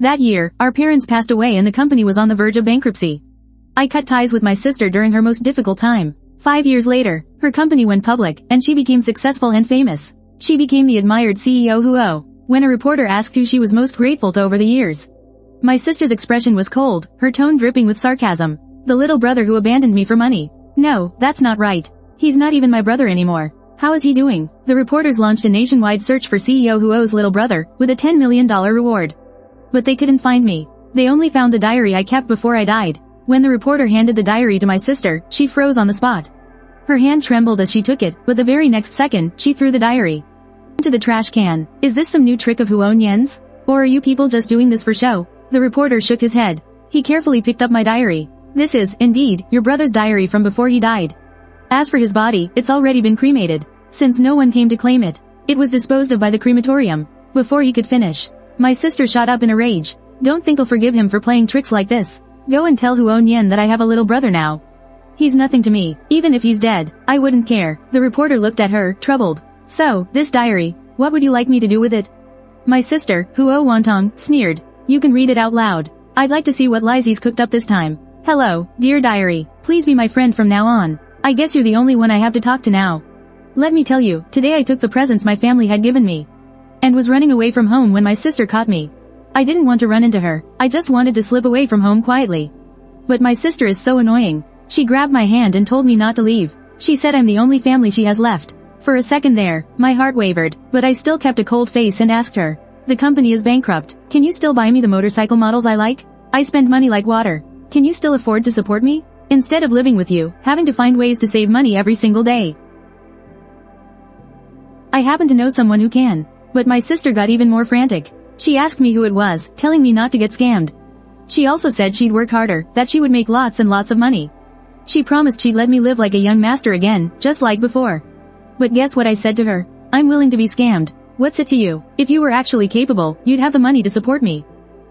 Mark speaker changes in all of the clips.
Speaker 1: That year, our parents passed away and the company was on the verge of bankruptcy. I cut ties with my sister during her most difficult time. 5 years later, her company went public, and she became successful and famous. She became the admired CEO Huo. When a reporter asked who she was most grateful to over the years, my sister's expression was cold, her tone dripping with sarcasm. The little brother who abandoned me for money. No, that's not right. He's not even my brother anymore. How is he doing? The reporters launched a nationwide search for CEO Huo's little brother, with a $10 million reward. But they couldn't find me. They only found the diary I kept before I died. When the reporter handed the diary to my sister, she froze on the spot. Her hand trembled as she took it, but the very next second, she threw the diary into the trash can. Is this some new trick of Huo Nian's? Or are you people just doing this for show? The reporter shook his head. He carefully picked up my diary. This is, indeed, your brother's diary from before he died. As for his body, it's already been cremated. Since no one came to claim it, it was disposed of by the crematorium. Before he could finish, my sister shot up in a rage. Don't think I'll forgive him for playing tricks like this. Go and tell Huo Nian that I have a little brother now. He's nothing to me. Even if he's dead, I wouldn't care. The reporter looked at her, troubled. So, this diary, what would you like me to do with it? My sister, Huo Wantong, sneered. You can read it out loud. I'd like to see what lies he's cooked up this time. Hello, dear diary. Please be my friend from now on. I guess you're the only one I have to talk to now. Let me tell you, today I took the presents my family had given me, and was running away from home when my sister caught me. I didn't want to run into her. I just wanted to slip away from home quietly. But my sister is so annoying. She grabbed my hand and told me not to leave. She said I'm the only family she has left. For a second there, my heart wavered, but I still kept a cold face and asked her, the company is bankrupt. Can you still buy me the motorcycle models I like? I spend money like water. Can you still afford to support me? Instead of living with you, having to find ways to save money every single day. I happen to know someone who can. But my sister got even more frantic. She asked me who it was, telling me not to get scammed. She also said she'd work harder, that she would make lots and lots of money. She promised she'd let me live like a young master again, just like before. But guess what I said to her? I'm willing to be scammed. What's it to you? If you were actually capable, you'd have the money to support me.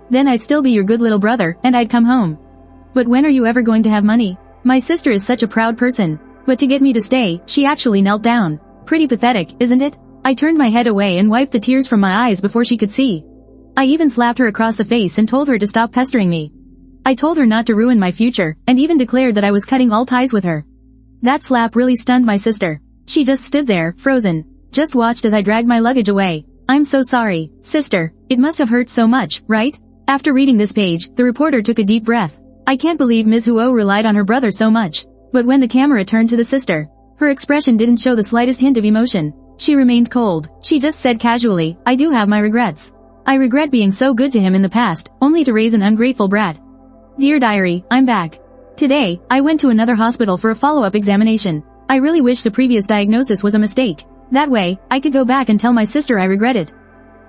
Speaker 1: Then I'd still be your good little brother, and I'd come home. But when are you ever going to have money? My sister is such a proud person. But to get me to stay, she actually knelt down. Pretty pathetic, isn't it? I turned my head away and wiped the tears from my eyes before she could see. I even slapped her across the face and told her to stop pestering me. I told her not to ruin my future, and even declared that I was cutting all ties with her. That slap really stunned my sister. She just stood there, frozen. Just watched as I dragged my luggage away. I'm so sorry, sister. It must have hurt so much, right? After reading this page, the reporter took a deep breath. I can't believe Ms. Huo relied on her brother so much. But when the camera turned to the sister, her expression didn't show the slightest hint of emotion. She remained cold. She just said casually, I do have my regrets. I regret being so good to him in the past, only to raise an ungrateful brat. Dear diary, I'm back. Today, I went to another hospital for a follow-up examination. I really wish the previous diagnosis was a mistake. That way, I could go back and tell my sister I regret it.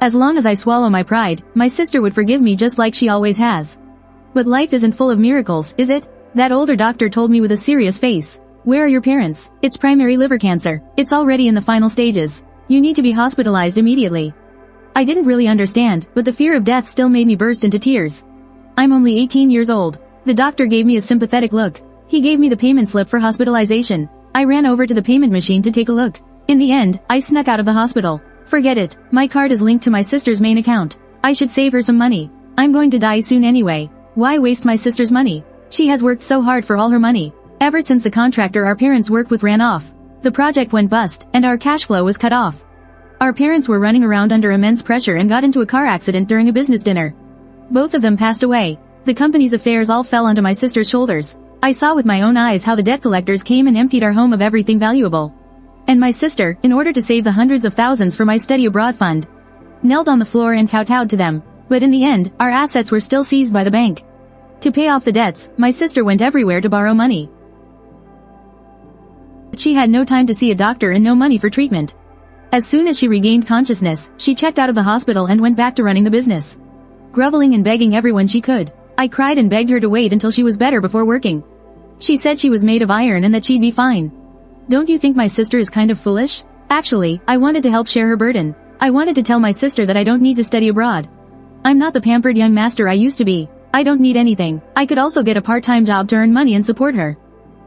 Speaker 1: As long as I swallow my pride, my sister would forgive me just like she always has. But life isn't full of miracles, is it? That older doctor told me with a serious face. Where are your parents? It's primary liver cancer. It's already in the final stages. You need to be hospitalized immediately. I didn't really understand, but the fear of death still made me burst into tears. I'm only 18 years old. The doctor gave me a sympathetic look. He gave me the payment slip for hospitalization. I ran over to the payment machine to take a look. In the end, I snuck out of the hospital. Forget it. My card is linked to my sister's main account. I should save her some money. I'm going to die soon anyway. Why waste my sister's money? She has worked so hard for all her money. Ever since the contractor our parents worked with ran off, the project went bust, and our cash flow was cut off. Our parents were running around under immense pressure and got into a car accident during a business dinner. Both of them passed away. The company's affairs all fell onto my sister's shoulders. I saw with my own eyes how the debt collectors came and emptied our home of everything valuable. And my sister, in order to save the hundreds of thousands for my study abroad fund, knelt on the floor and kowtowed to them. But in the end, our assets were still seized by the bank. To pay off the debts, my sister went everywhere to borrow money. She had no time to see a doctor and no money for treatment. As soon as she regained consciousness, she checked out of the hospital and went back to running the business, groveling and begging everyone she could. I cried and begged her to wait until she was better before working. She said she was made of iron and that she'd be fine. Don't you think my sister is kind of foolish? Actually, I wanted to help share her burden. I wanted to tell my sister that I don't need to study abroad. I'm not the pampered young master I used to be. I don't need anything. I could also get a part-time job to earn money and support her.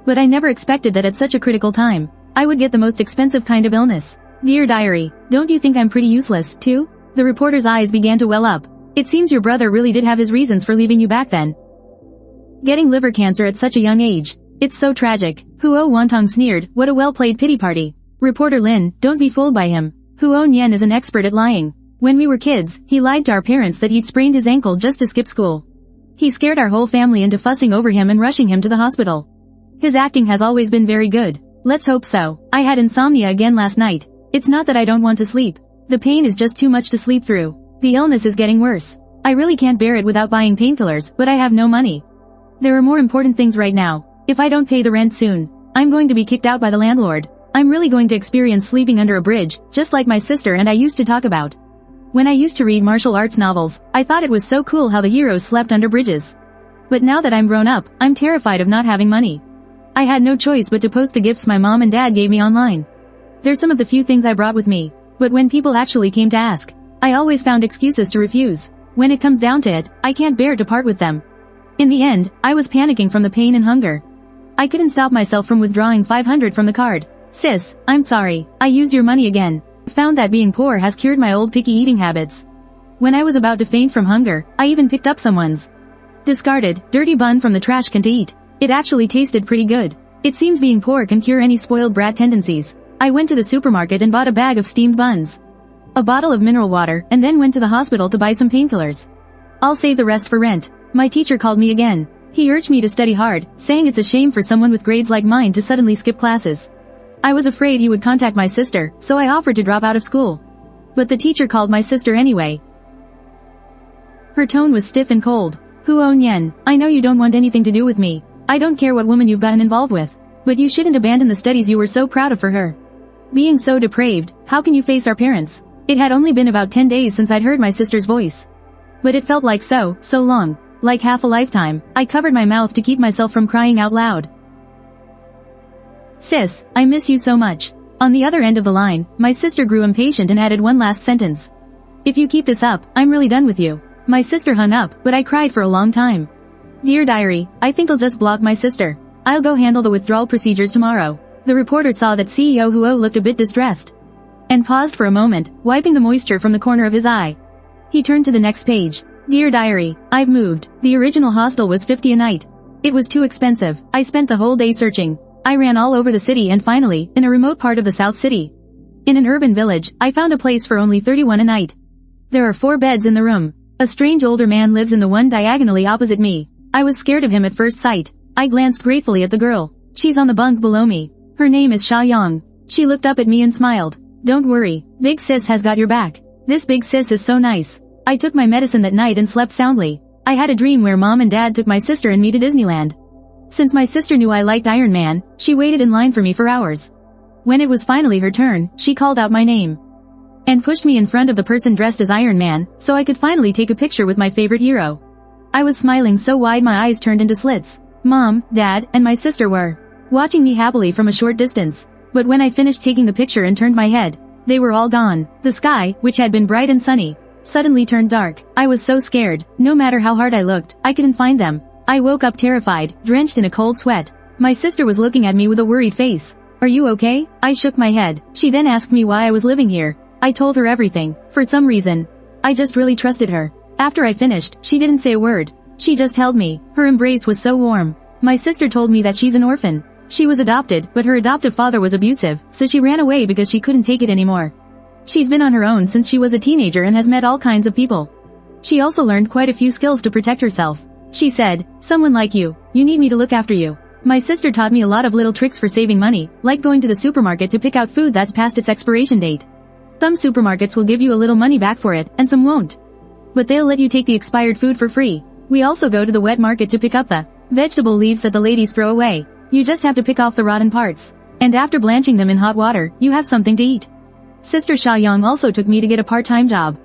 Speaker 1: But I never expected that at such a critical time, I would get the most expensive kind of illness. Dear diary, don't you think I'm pretty useless, too? The reporter's eyes began to well up. It seems your brother really did have his reasons for leaving you back then. Getting liver cancer at such a young age. It's so tragic. Huo Wantong sneered, what a well-played pity party. Reporter Lin, don't be fooled by him. Huo Nian is an expert at lying. When we were kids, he lied to our parents that he'd sprained his ankle just to skip school. He scared our whole family into fussing over him and rushing him to the hospital. His acting has always been very good. Let's hope so. I had insomnia again last night. It's not that I don't want to sleep. The pain is just too much to sleep through. The illness is getting worse. I really can't bear it without buying painkillers, but I have no money. There are more important things right now. If I don't pay the rent soon, I'm going to be kicked out by the landlord. I'm really going to experience sleeping under a bridge, just like my sister and I used to talk about. When I used to read martial arts novels, I thought it was so cool how the heroes slept under bridges. But now that I'm grown up, I'm terrified of not having money. I had no choice but to post the gifts my mom and dad gave me online. They're some of the few things I brought with me. But when people actually came to ask, I always found excuses to refuse. When it comes down to it, I can't bear to part with them. In the end, I was panicking from the pain and hunger. I couldn't stop myself from withdrawing 500 from the card. Sis, I'm sorry, I used your money again. Found that being poor has cured my old picky eating habits. When I was about to faint from hunger, I even picked up someone's discarded, dirty bun from the trash can to eat. It actually tasted pretty good. It seems being poor can cure any spoiled brat tendencies. I went to the supermarket and bought a bag of steamed buns, a bottle of mineral water, and then went to the hospital to buy some painkillers. I'll save the rest for rent. My teacher called me again. He urged me to study hard, saying it's a shame for someone with grades like mine to suddenly skip classes. I was afraid he would contact my sister, so I offered to drop out of school. But the teacher called my sister anyway. Her tone was stiff and cold. Huo Nian, I know you don't want anything to do with me. I don't care what woman you've gotten involved with. But you shouldn't abandon the studies you were so proud of for her. Being so depraved, how can you face our parents? It had only been about 10 days since I'd heard my sister's voice. But it felt like so long. Like half a lifetime. I covered my mouth to keep myself from crying out loud. Sis, I miss you so much. On the other end of the line, my sister grew impatient and added one last sentence. If you keep this up, I'm really done with you. My sister hung up, but I cried for a long time. Dear diary, I think I'll just block my sister. I'll go handle the withdrawal procedures tomorrow. The reporter saw that CEO Huo looked a bit distressed. And paused for a moment, wiping the moisture from the corner of his eye. He turned to the next page. Dear diary, I've moved. The original hostel was $50 a night. It was too expensive. I spent the whole day searching. I ran all over the city and finally, in a remote part of the South City. In an urban village, I found a place for only $31 a night. There are 4 beds in the room. A strange older man lives in the one diagonally opposite me. I was scared of him at first sight. I glanced gratefully at the girl. She's on the bunk below me. Her name is Sha Yang. She looked up at me and smiled. Don't worry, Big Sis has got your back. This Big Sis is so nice. I took my medicine that night and slept soundly. I had a dream where Mom and Dad took my sister and me to Disneyland. Since my sister knew I liked Iron Man, she waited in line for me for hours. When it was finally her turn, she called out my name and pushed me in front of the person dressed as Iron Man, so I could finally take a picture with my favorite hero. I was smiling so wide my eyes turned into slits. Mom, Dad, and my sister were watching me happily from a short distance. But when I finished taking the picture and turned my head, they were all gone. The sky, which had been bright and sunny, suddenly turned dark. I was so scared. No matter how hard I looked, I couldn't find them. I woke up terrified, drenched in a cold sweat. My sister was looking at me with a worried face. Are you okay? I shook my head. She then asked me why I was living here. I told her everything. For some reason, I just really trusted her. After I finished, she didn't say a word. She just held me. Her embrace was so warm. My sister told me that she's an orphan. She was adopted, but her adoptive father was abusive, so she ran away because she couldn't take it anymore. She's been on her own since she was a teenager and has met all kinds of people. She also learned quite a few skills to protect herself. She said, someone like you need me to look after you. My sister taught me a lot of little tricks for saving money, like going to the supermarket to pick out food that's past its expiration date. Some supermarkets will give you a little money back for it, and some won't. But they'll let you take the expired food for free. We also go to the wet market to pick up the vegetable leaves that the ladies throw away. You just have to pick off the rotten parts. And after blanching them in hot water, you have something to eat. Sister Xiaoyang also took me to get a part-time job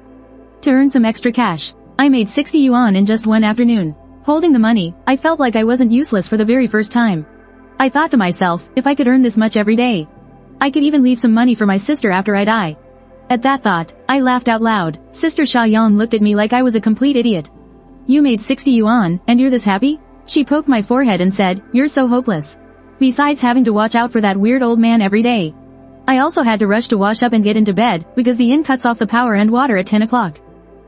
Speaker 1: to earn some extra cash. I made 60 yuan in just one afternoon. Holding the money, I felt like I wasn't useless for the very first time. I thought to myself, if I could earn this much every day, I could even leave some money for my sister after I die. At that thought, I laughed out loud. Sister Xiaoyang looked at me like I was a complete idiot. You made 60 yuan, and you're this happy? She poked my forehead and said, you're so hopeless. Besides having to watch out for that weird old man every day, I also had to rush to wash up and get into bed, because the inn cuts off the power and water at 10 o'clock.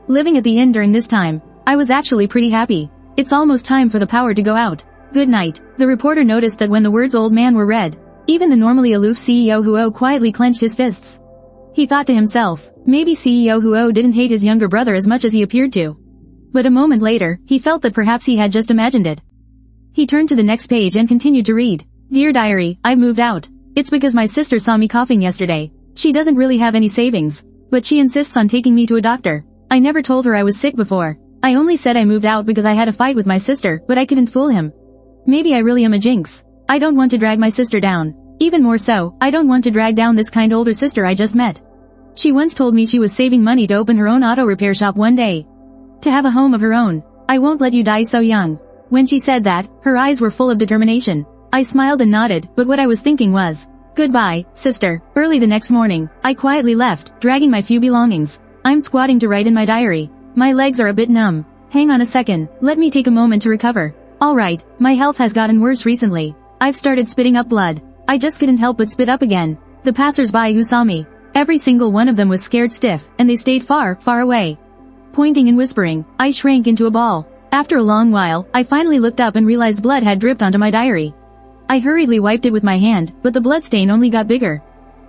Speaker 1: living at the inn during this time. I was actually pretty happy. It's almost time for the power to go out. Good night. The reporter noticed that when the words old man were read, even the normally aloof CEO Huo quietly clenched his fists. He thought to himself, maybe CEO Huo didn't hate his younger brother as much as he appeared to. But a moment later, he felt that perhaps he had just imagined it. He turned to the next page and continued to read. Dear diary, I've moved out. It's because my sister saw me coughing yesterday. She doesn't really have any savings, but she insists on taking me to a doctor. I never told her I was sick before. I only said I moved out because I had a fight with my sister, but I couldn't fool him. Maybe I really am a jinx. I don't want to drag my sister down. Even more so, I don't want to drag down this kind older sister I just met. She once told me she was saving money to open her own auto repair shop one day. To have a home of her own. I won't let you die so young. When she said that, her eyes were full of determination. I smiled and nodded, but what I was thinking was, goodbye, sister. Early the next morning, I quietly left, dragging my few belongings. I'm squatting to write in my diary. My legs are a bit numb. Hang on a second, let me take a moment to recover. Alright, my health has gotten worse recently. I've started spitting up blood. I just couldn't help but spit up again. The passers-by who saw me, every single one of them was scared stiff, and they stayed far, far away. Pointing and whispering, I shrank into a ball. After a long while, I finally looked up and realized blood had dripped onto my diary. I hurriedly wiped it with my hand, but the bloodstain only got bigger.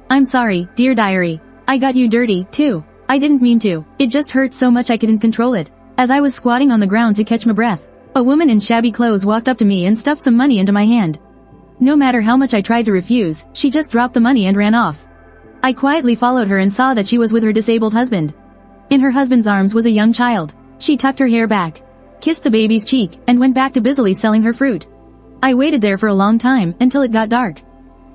Speaker 1: I'm sorry, dear diary. I got you dirty, too. I didn't mean to. It just hurt so much I couldn't control it. As I was squatting on the ground to catch my breath, a woman in shabby clothes walked up to me and stuffed some money into my hand. No matter how much I tried to refuse, she just dropped the money and ran off. I quietly followed her and saw that she was with her disabled husband. In her husband's arms was a young child. She tucked her hair back, kissed the baby's cheek, and went back to busily selling her fruit. I waited there for a long time, until it got dark.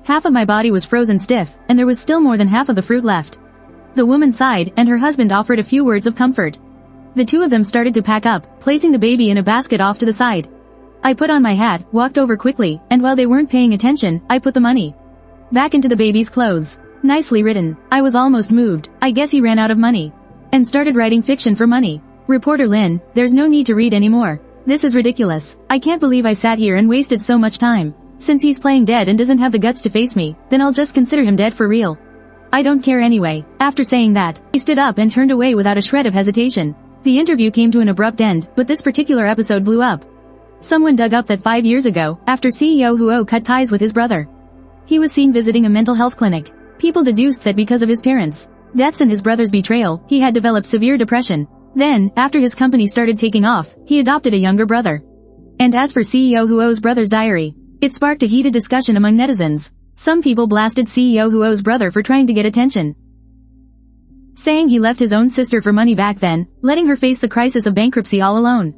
Speaker 1: Half of my body was frozen stiff, and there was still more than half of the fruit left. The woman sighed, and her husband offered a few words of comfort. The two of them started to pack up, placing the baby in a basket off to the side. I put on my hat, walked over quickly, and while they weren't paying attention, I put the money back into the baby's clothes. Nicely written. I was almost moved. I guess he ran out of money. And started writing fiction for money. Reporter Lin, there's no need to read anymore. This is ridiculous. I can't believe I sat here and wasted so much time. Since he's playing dead and doesn't have the guts to face me, then I'll just consider him dead for real. I don't care anyway. After saying that, he stood up and turned away without a shred of hesitation. The interview came to an abrupt end, but this particular episode blew up. Someone dug up that 5 years ago, after CEO Huo cut ties with his brother, he was seen visiting a mental health clinic. People deduced that because of his parents' deaths and his brother's betrayal, he had developed severe depression. Then, after his company started taking off, he adopted a younger brother. And as for CEO Huo's brother's diary, it sparked a heated discussion among netizens. Some people blasted CEO Huo's brother for trying to get attention, saying he left his own sister for money back then, letting her face the crisis of bankruptcy all alone.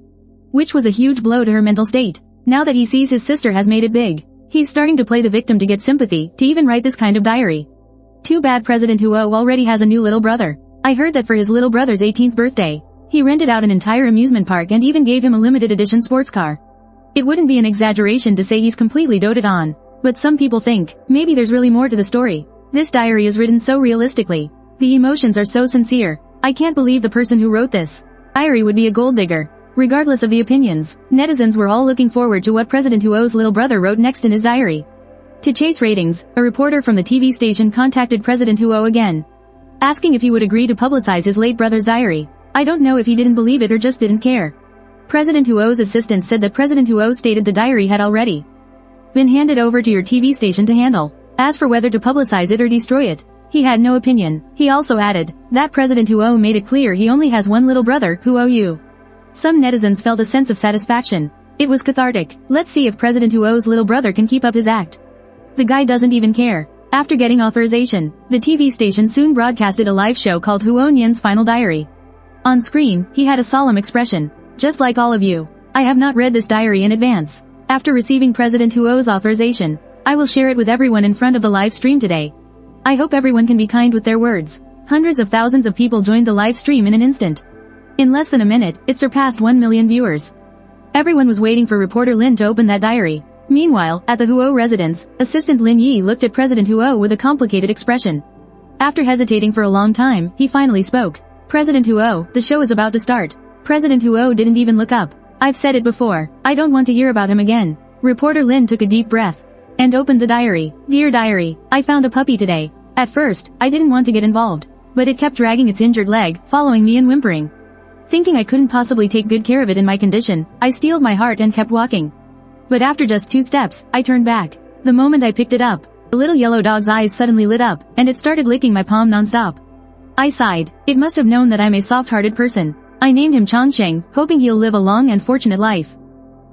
Speaker 1: Which was a huge blow to her mental state. Now that he sees his sister has made it big, he's starting to play the victim to get sympathy, to even write this kind of diary. Too bad President Huo already has a new little brother. I heard that for his little brother's 18th birthday, he rented out an entire amusement park and even gave him a limited edition sports car. It wouldn't be an exaggeration to say he's completely doted on. But some people think, maybe there's really more to the story. This diary is written so realistically. The emotions are so sincere. I can't believe the person who wrote this diary would be a gold digger. Regardless of the opinions, netizens were all looking forward to what President Huo's little brother wrote next in his diary. To chase ratings, a reporter from the TV station contacted President Huo again, asking if he would agree to publicize his late brother's diary. I don't know if he didn't believe it or just didn't care. President Huo's assistant said that President Huo stated the diary had already been handed over to your TV station to handle. As for whether to publicize it or destroy it, he had no opinion. He also added that President Huo made it clear he only has one little brother, Huo. Some netizens felt a sense of satisfaction. It was cathartic. Let's see if President Huo's little brother can keep up his act. The guy doesn't even care. After getting authorization, the TV station soon broadcasted a live show called Huo Nian's Final Diary. On screen, he had a solemn expression. Just like all of you, I have not read this diary in advance. After receiving President Huo's authorization, I will share it with everyone in front of the live stream today. I hope everyone can be kind with their words. Hundreds of thousands of people joined the live stream in an instant. In less than a minute, it surpassed 1 million viewers. Everyone was waiting for reporter Lin to open that diary. Meanwhile, at the Huo residence, assistant Lin Yi looked at President Huo with a complicated expression. After hesitating for a long time, he finally spoke. President Huo, the show is about to start. President Huo didn't even look up. I've said it before. I don't want to hear about him again. Reporter Lin took a deep breath and opened the diary. Dear diary, I found a puppy today. At first, I didn't want to get involved, but it kept dragging its injured leg, following me and whimpering. Thinking I couldn't possibly take good care of it in my condition, I steeled my heart and kept walking. But after just 2 steps, I turned back. The moment I picked it up, the little yellow dog's eyes suddenly lit up, and it started licking my palm non-stop. I sighed. It must have known that I'm a soft-hearted person. I named him Changsheng, hoping he'll live a long and fortunate life.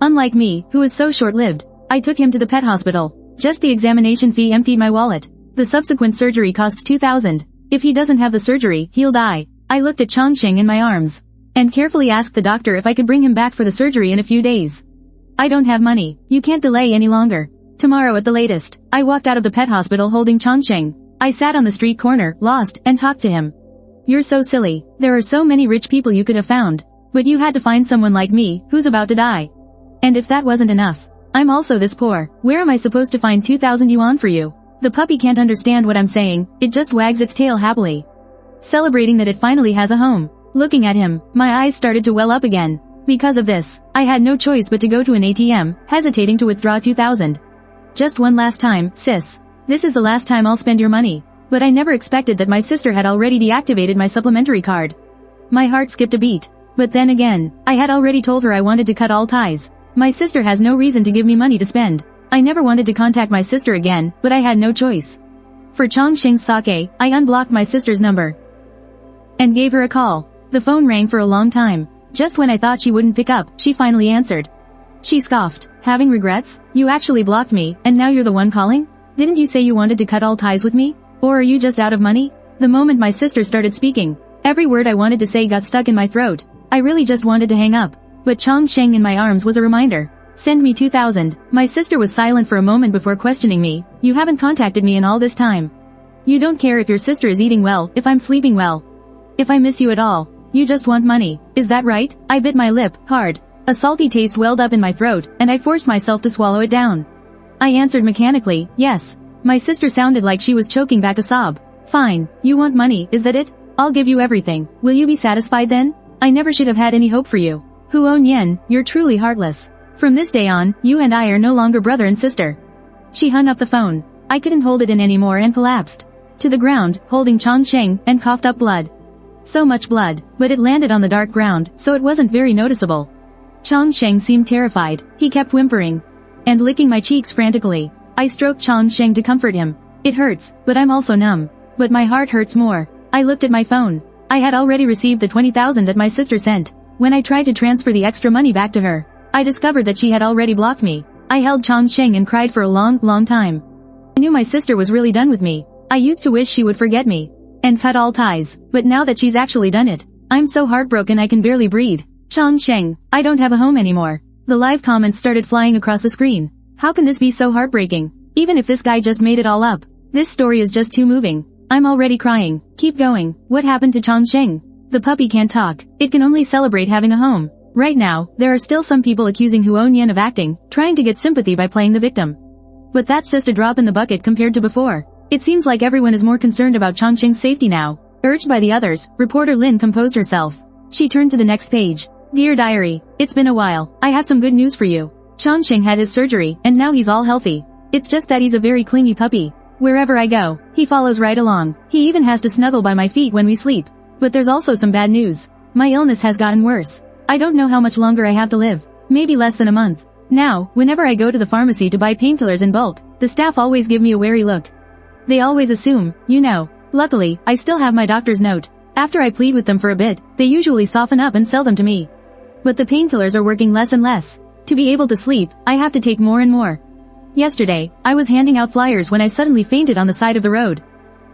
Speaker 1: Unlike me, who is so short-lived, I took him to the pet hospital. Just the examination fee emptied my wallet. The subsequent surgery costs 2,000. If he doesn't have the surgery, he'll die. I looked at Changsheng in my arms and carefully asked the doctor if I could bring him back for the surgery in a few days. I don't have money. You can't delay any longer. Tomorrow at the latest. I walked out of the pet hospital holding Changsheng. I sat on the street corner, lost, and talked to him. You're so silly. There are so many rich people you could have found. But you had to find someone like me, who's about to die. And if that wasn't enough, I'm also this poor. Where am I supposed to find 2,000 yuan for you? The puppy can't understand what I'm saying, it just wags its tail happily, celebrating that it finally has a home. Looking at him, my eyes started to well up again. Because of this, I had no choice but to go to an ATM, hesitating to withdraw 2,000. Just one last time, sis. This is the last time I'll spend your money. But I never expected that my sister had already deactivated my supplementary card. My heart skipped a beat. But then again, I had already told her I wanted to cut all ties. My sister has no reason to give me money to spend. I never wanted to contact my sister again, but I had no choice. For Changsheng's sake, I unblocked my sister's number and gave her a call. The phone rang for a long time. Just when I thought she wouldn't pick up, she finally answered. She scoffed. Having regrets? You actually blocked me, and now you're the one calling? Didn't you say you wanted to cut all ties with me? Or are you just out of money? The moment my sister started speaking, every word I wanted to say got stuck in my throat. I really just wanted to hang up. But Changsheng in my arms was a reminder. Send me 2,000. My sister was silent for a moment before questioning me. You haven't contacted me in all this time. You don't care if your sister is eating well, if I'm sleeping well, if I miss you at all. You just want money. Is that right? I bit my lip, hard. A salty taste welled up in my throat, and I forced myself to swallow it down. I answered mechanically, yes. My sister sounded like she was choking back a sob. Fine. You want money, is that it? I'll give you everything. Will you be satisfied then? I never should have had any hope for you. Huon Yen, you're truly heartless. From this day on, you and I are no longer brother and sister. She hung up the phone. I couldn't hold it in anymore and collapsed to the ground, holding Changsheng, and coughed up blood. So much blood, but it landed on the dark ground, so it wasn't very noticeable. Changsheng seemed terrified. He kept whimpering and licking my cheeks frantically. I stroked Changsheng to comfort him. It hurts, but I'm also numb. But my heart hurts more. I looked at my phone. I had already received the 20,000 that my sister sent. When I tried to transfer the extra money back to her, I discovered that she had already blocked me. I held Changsheng and cried for a long time. I knew my sister was really done with me. I used to wish she would forget me and cut all ties, but now that she's actually done it, I'm so heartbroken I can barely breathe. Changsheng, I don't have a home anymore. The live comments started flying across the screen. How can this be so heartbreaking? Even if this guy just made it all up. This story is just too moving. I'm already crying. Keep going. What happened to Changsheng? The puppy can't talk. It can only celebrate having a home. Right now, there are still some people accusing Huon Yen of acting, trying to get sympathy by playing the victim. But that's just a drop in the bucket compared to before. It seems like everyone is more concerned about Changsheng's safety now. Urged by the others, reporter Lin composed herself. She turned to the next page. Dear diary, it's been a while. I have some good news for you. Changsheng had his surgery, and now he's all healthy. It's just that he's a very clingy puppy. Wherever I go, he follows right along. He even has to snuggle by my feet when we sleep. But there's also some bad news. My illness has gotten worse. I don't know how much longer I have to live. Maybe less than a month. Now, whenever I go to the pharmacy to buy painkillers in bulk, the staff always give me a wary look. They always assume, you know. Luckily, I still have my doctor's note. After I plead with them for a bit, they usually soften up and sell them to me. But the painkillers are working less and less. To be able to sleep, I have to take more and more. Yesterday, I was handing out flyers when I suddenly fainted on the side of the road.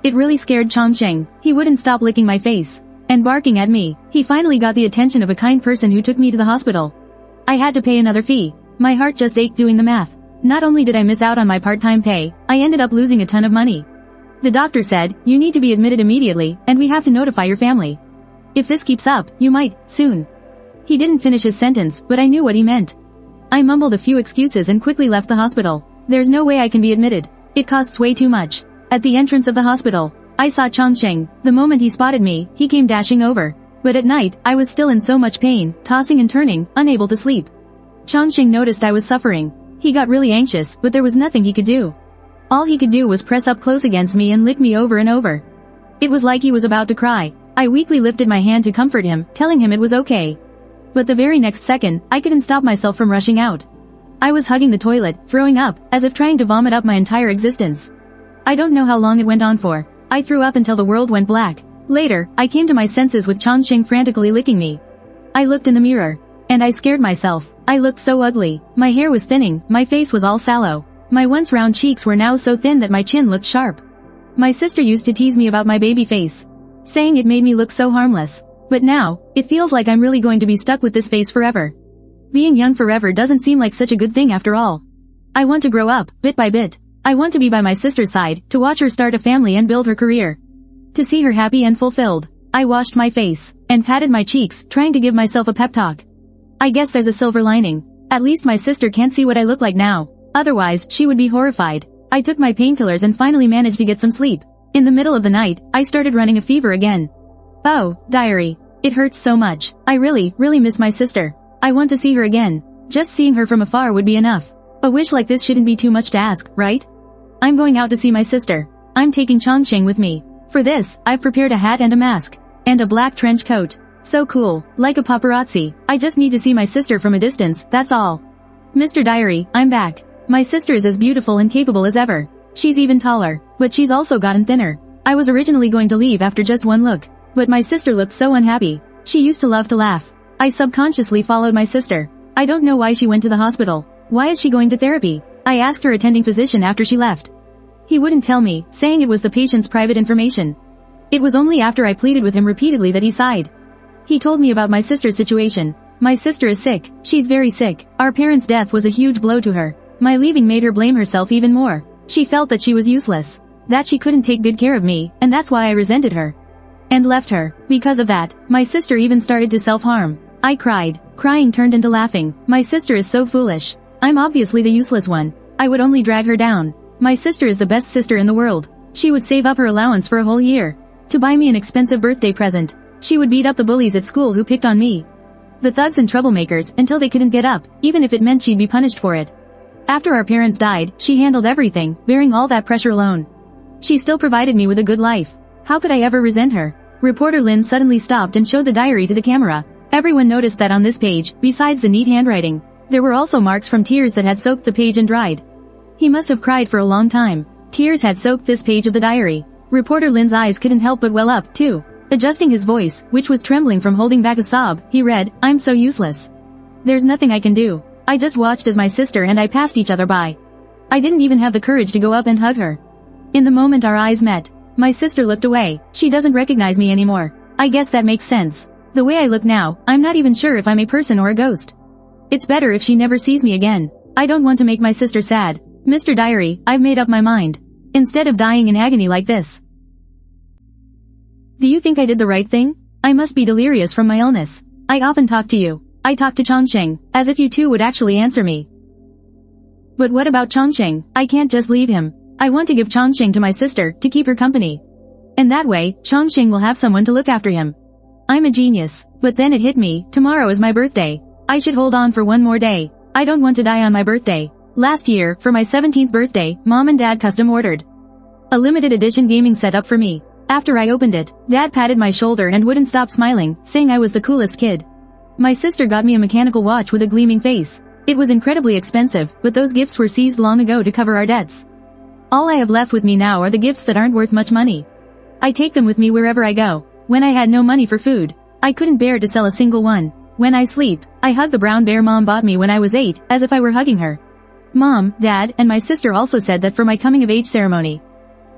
Speaker 1: It really scared Changsheng. He wouldn't stop licking my face and barking at me. He finally got the attention of a kind person who took me to the hospital. I had to pay another fee. My heart just ached doing the math. Not only did I miss out on my part-time pay, I ended up losing a ton of money. The doctor said, you need to be admitted immediately, and we have to notify your family. If this keeps up, you might, soon. He didn't finish his sentence, but I knew what he meant. I mumbled a few excuses and quickly left the hospital. There's no way I can be admitted. It costs way too much. At the entrance of the hospital, I saw Changsheng. The moment he spotted me, he came dashing over. But at night, I was still in so much pain, tossing and turning, unable to sleep. Changsheng noticed I was suffering. He got really anxious, but there was nothing he could do. All he could do was press up close against me and lick me over and over. It was like he was about to cry. I weakly lifted my hand to comfort him, telling him it was okay. But the very next second, I couldn't stop myself from rushing out. I was hugging the toilet, throwing up, as if trying to vomit up my entire existence. I don't know how long it went on for. I threw up until the world went black. Later, I came to my senses with Changsheng frantically licking me. I looked in the mirror. And I scared myself. I looked so ugly. My hair was thinning, my face was all sallow. My once round cheeks were now so thin that my chin looked sharp. My sister used to tease me about my baby face, saying it made me look so harmless. But now, it feels like I'm really going to be stuck with this face forever. Being young forever doesn't seem like such a good thing after all. I want to grow up, bit by bit. I want to be by my sister's side, to watch her start a family and build her career. To see her happy and fulfilled. I washed my face, and patted my cheeks, trying to give myself a pep talk. I guess there's a silver lining. At least my sister can't see what I look like now. Otherwise, she would be horrified. I took my painkillers and finally managed to get some sleep. In the middle of the night, I started running a fever again. Oh, diary. It hurts so much. I really miss my sister. I want to see her again. Just seeing her from afar would be enough. A wish like this shouldn't be too much to ask, right? I'm going out to see my sister. I'm taking Changsheng with me. For this, I've prepared a hat and a mask. And a black trench coat. So cool, like a paparazzi. I just need to see my sister from a distance, that's all. Mr. Diary, I'm back. My sister is as beautiful and capable as ever. She's even taller, but she's also gotten thinner. I was originally going to leave after just one look, but my sister looked so unhappy. She used to love to laugh. I subconsciously followed my sister. I don't know why she went to the hospital. Why is she going to therapy? I asked her attending physician after she left. He wouldn't tell me, saying it was the patient's private information. It was only after I pleaded with him repeatedly that he sighed. He told me about my sister's situation. My sister is sick. She's very sick. Our parents' death was a huge blow to her. My leaving made her blame herself even more. She felt that she was useless. That she couldn't take good care of me, and that's why I resented her. And left her. Because of that, my sister even started to self-harm. I cried. Crying turned into laughing. My sister is so foolish. I'm obviously the useless one. I would only drag her down. My sister is the best sister in the world. She would save up her allowance for a whole year to buy me an expensive birthday present. She would beat up the bullies at school who picked on me. The thugs and troublemakers until they couldn't get up, even if it meant she'd be punished for it. After our parents died, she handled everything, bearing all that pressure alone. She still provided me with a good life. How could I ever resent her? Reporter Lin suddenly stopped and showed the diary to the camera. Everyone noticed that on this page, besides the neat handwriting, there were also marks from tears that had soaked the page and dried. He must have cried for a long time. Tears had soaked this page of the diary. Reporter Lin's eyes couldn't help but well up, too. Adjusting his voice, which was trembling from holding back a sob, he read, "I'm so useless. There's nothing I can do. I just watched as my sister and I passed each other by. I didn't even have the courage to go up and hug her." In the moment our eyes met, my sister looked away. She doesn't recognize me anymore. I guess that makes sense. The way I look now, I'm not even sure if I'm a person or a ghost. It's better if she never sees me again. I don't want to make my sister sad. Mr. Diary, I've made up my mind. Instead of dying in agony like this. Do you think I did the right thing? I must be delirious from my illness. I often talk to you. I talk to Changsheng, as if you two would actually answer me. But what about Changsheng? I can't just leave him. I want to give Changsheng to my sister, to keep her company. And that way, Changsheng will have someone to look after him. I'm a genius. But then it hit me, tomorrow is my birthday. I should hold on for one more day. I don't want to die on my birthday. Last year, for my 17th birthday, Mom and Dad custom ordered a limited edition gaming setup for me. After I opened it, Dad patted my shoulder and wouldn't stop smiling, saying I was the coolest kid. My sister got me a mechanical watch with a gleaming face. It was incredibly expensive, but those gifts were seized long ago to cover our debts. All I have left with me now are the gifts that aren't worth much money. I take them with me wherever I go. When I had no money for food, I couldn't bear to sell a single one. When I sleep, I hug the brown bear Mom bought me when I was 8, as if I were hugging her. Mom, Dad, and my sister also said that for my coming-of-age ceremony,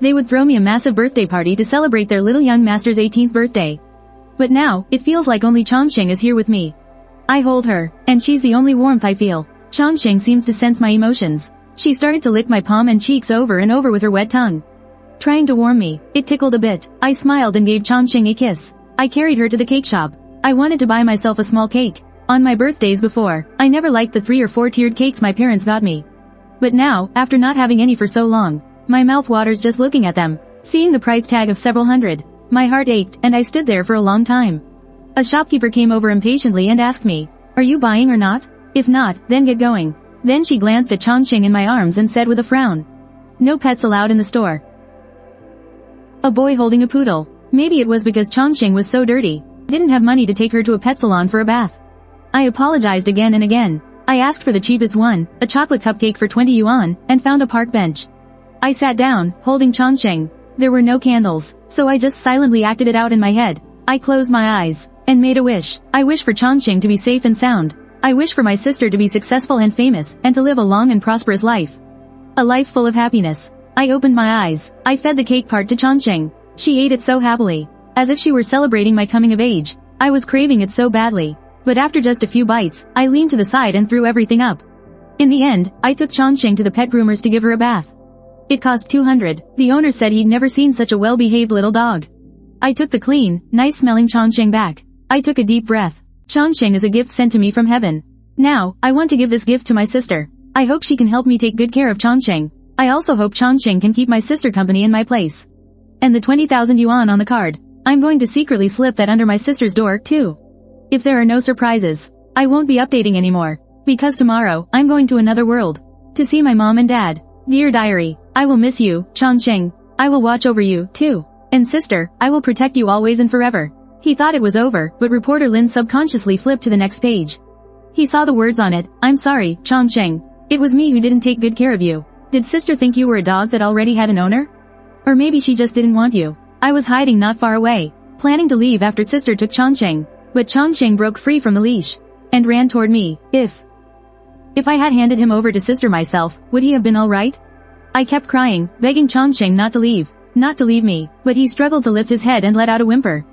Speaker 1: they would throw me a massive birthday party to celebrate their little young master's 18th birthday. But now, it feels like only Changsheng is here with me. I hold her, and she's the only warmth I feel. Changsheng seems to sense my emotions. She started to lick my palm and cheeks over and over with her wet tongue, trying to warm me. It tickled a bit. I smiled and gave Changsheng a kiss. I carried her to the cake shop. I wanted to buy myself a small cake. On my birthdays before, I never liked the 3 or 4 tiered cakes my parents got me. But now, after not having any for so long, my mouth waters just looking at them. Seeing the price tag of several hundred, my heart ached and I stood there for a long time. A shopkeeper came over impatiently and asked me, "Are you buying or not? If not, then get going." Then she glanced at Changsheng in my arms and said with a frown, "No pets allowed in the store." A boy holding a poodle. Maybe it was because Chongqing was so dirty. I didn't have money to take her to a pet salon for a bath. I apologized again and again. I asked for the cheapest one, a chocolate cupcake for 20 yuan, and found a park bench. I sat down, holding Chongqing. There were no candles, so I just silently acted it out in my head. I closed my eyes and made a wish. I wish for Chongqing to be safe and sound. I wish for my sister to be successful and famous, and to live a long and prosperous life. A life full of happiness. I opened my eyes. I fed the cake part to Chongqing. She ate it so happily, as if she were celebrating my coming of age. I was craving it so badly. But after just a few bites, I leaned to the side and threw everything up. In the end, I took Chongqing to the pet groomers to give her a bath. It cost 200. The owner said he'd never seen such a well-behaved little dog. I took the clean, nice-smelling Chongqing back. I took a deep breath. Chongqing is a gift sent to me from heaven. Now, I want to give this gift to my sister. I hope she can help me take good care of Chongqing. I also hope Chongqing can keep my sister company in my place. And the 20,000 yuan on the card. I'm going to secretly slip that under my sister's door, too. If there are no surprises, I won't be updating anymore. Because tomorrow, I'm going to another world. To see my mom and dad. Dear diary, I will miss you, Chongqing. I will watch over you, too. And sister, I will protect you always and forever. He thought it was over, but reporter Lin subconsciously flipped to the next page. He saw the words on it. I'm sorry, Chongqing. It was me who didn't take good care of you. Did sister think you were a dog that already had an owner? Or maybe she just didn't want you. I was hiding not far away, planning to leave after sister took Chongqing. But Chongqing broke free from the leash and ran toward me. If I had handed him over to sister myself, would he have been alright? I kept crying, begging Chongqing not to leave me, but he struggled to lift his head and let out a whimper.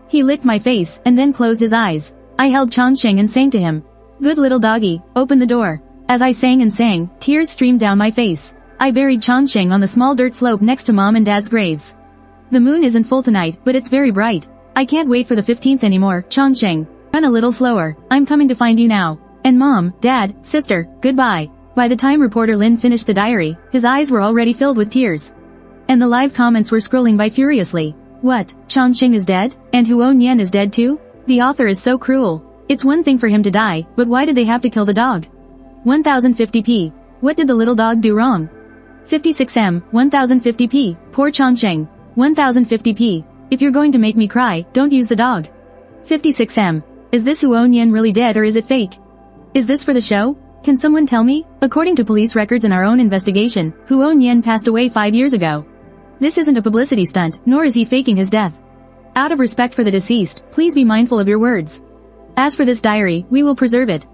Speaker 1: He licked my face and then closed his eyes. I held Chongqing and sang to him. Good little doggy, open the door. As I sang and sang, tears streamed down my face. I buried Chongqing on the small dirt slope next to mom and dad's graves. The moon isn't full tonight, but it's very bright. I can't wait for the 15th anymore, Chongqing. Run a little slower. I'm coming to find you now. And mom, dad, sister, goodbye. By the time reporter Lin finished the diary, his eyes were already filled with tears. And the live comments were scrolling by furiously. What, Chongqing is dead? And Huo Nian is dead too? The author is so cruel. It's one thing for him to die, but why did they have to kill the dog? 1050p. What did the little dog do wrong? 56m, 1050p, poor Chongqing. 1050p. If you're going to make me cry, don't use the dog. 56m. Is this Huo Nian really dead or is it fake? Is this for the show? Can someone tell me? According to police records and our own investigation, Huo Nian passed away 5 years ago. This isn't a publicity stunt, nor is he faking his death. Out of respect for the deceased, please be mindful of your words. As for this diary, we will preserve it.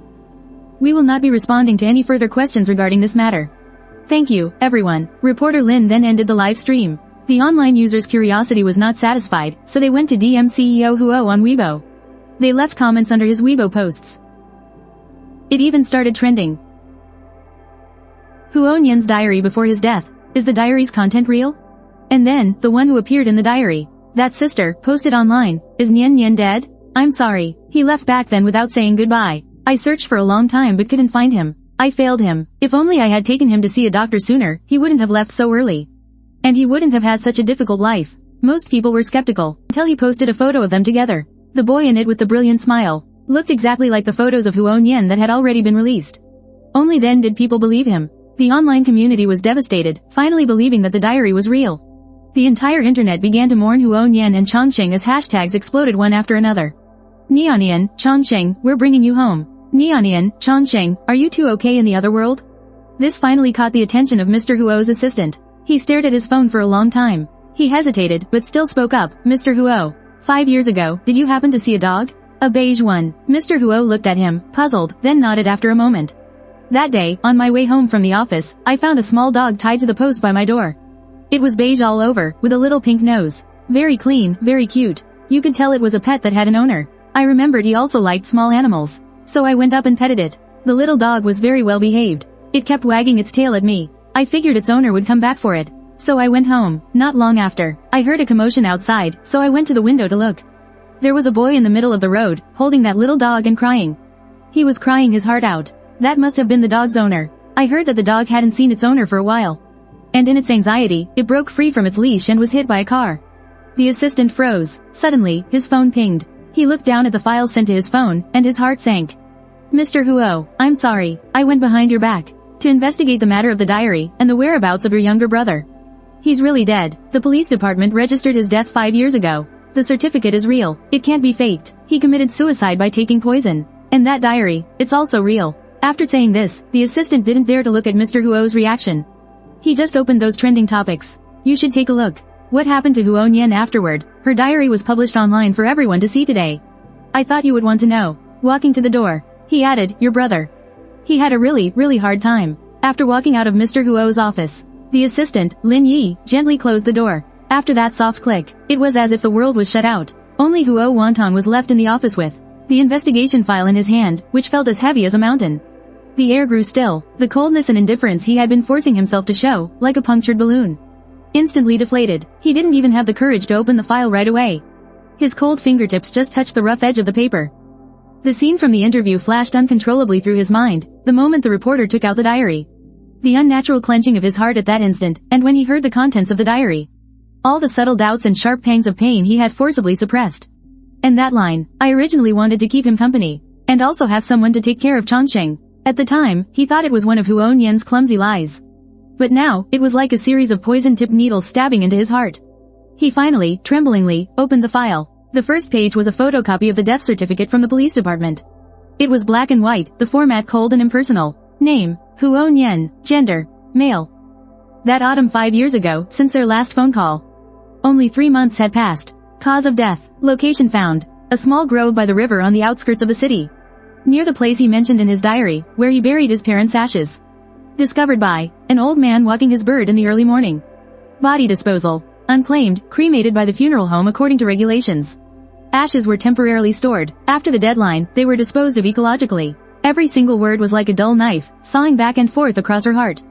Speaker 1: We will not be responding to any further questions regarding this matter. Thank you, everyone. Reporter Lin then ended the live stream. The online users' curiosity was not satisfied, so they went to DM CEO Huo on Weibo. They left comments under his Weibo posts. It even started trending. Huo Nian's diary before his death. Is the diary's content real? And then, the one who appeared in the diary. That sister, posted online. Is Nian Nian dead? I'm sorry. He left back then without saying goodbye. I searched for a long time but couldn't find him. I failed him. If only I had taken him to see a doctor sooner, he wouldn't have left so early. And he wouldn't have had such a difficult life. Most people were skeptical, until he posted a photo of them together. The boy in it with the brilliant smile looked exactly like the photos of Huo Nian that had already been released. Only then did people believe him. The online community was devastated, finally believing that the diary was real. The entire internet began to mourn Huo Nian and Chongqing as hashtags exploded one after another. Nianian, Chongqing, we're bringing you home. Nianian, Chongqing, are you two okay in the other world? This finally caught the attention of Mr. Huo's assistant. He stared at his phone for a long time. He hesitated, but still spoke up. Mr. Huo, 5 years ago, did you happen to see a dog? A beige one. Mr. Huo looked at him, puzzled, then nodded after a moment. That day, on my way home from the office, I found a small dog tied to the post by my door. It was beige all over, with a little pink nose. Very clean, very cute. You could tell it was a pet that had an owner. I remembered he also liked small animals. So I went up and petted it. The little dog was very well behaved. It kept wagging its tail at me. I figured its owner would come back for it. So I went home. Not long after, I heard a commotion outside, so I went to the window to look. There was a boy in the middle of the road, holding that little dog and crying. He was crying his heart out. That must have been the dog's owner. I heard that the dog hadn't seen its owner for a while. And in its anxiety, it broke free from its leash and was hit by a car. The assistant froze. Suddenly, his phone pinged. He looked down at the file sent to his phone, and his heart sank. Mr. Huo, I'm sorry. I went behind your back to investigate the matter of the diary and the whereabouts of your younger brother. He's really dead. The police department registered his death 5 years ago. The certificate is real. It can't be faked. He committed suicide by taking poison. And that diary, it's also real. After saying this, the assistant didn't dare to look at Mr. Huo's reaction. He just opened those trending topics. You should take a look. What happened to Huo Nian afterward? Her diary was published online for everyone to see today. I thought you would want to know. Walking to the door, he added, your brother. He had a really hard time. After walking out of Mr. Huo's office, the assistant, Lin Yi, gently closed the door. After that soft click, it was as if the world was shut out. Only Huo Wantong was left in the office with the investigation file in his hand, which felt as heavy as a mountain. The air grew still, the coldness and indifference he had been forcing himself to show, like a punctured balloon. Instantly deflated, he didn't even have the courage to open the file right away. His cold fingertips just touched the rough edge of the paper. The scene from the interview flashed uncontrollably through his mind, the moment the reporter took out the diary. The unnatural clenching of his heart at that instant, and when he heard the contents of the diary. All the subtle doubts and sharp pangs of pain he had forcibly suppressed. And that line, I originally wanted to keep him company, and also have someone to take care of Chongsheng. At the time, he thought it was one of Huo Nian's clumsy lies. But now, it was like a series of poison-tipped needles stabbing into his heart. He finally, tremblingly, opened the file. The first page was a photocopy of the death certificate from the police department. It was black and white, the format cold and impersonal. Name, Huo Nian. Gender, male. That autumn 5 years ago, since their last phone call. Only 3 months had passed. Cause of death. Location found. A small grove by the river on the outskirts of the city. Near the place he mentioned in his diary, where he buried his parents' ashes. Discovered by an old man walking his bird in the early morning. Body disposal. Unclaimed, cremated by the funeral home according to regulations. Ashes were temporarily stored. After the deadline, they were disposed of ecologically. Every single word was like a dull knife, sawing back and forth across her heart.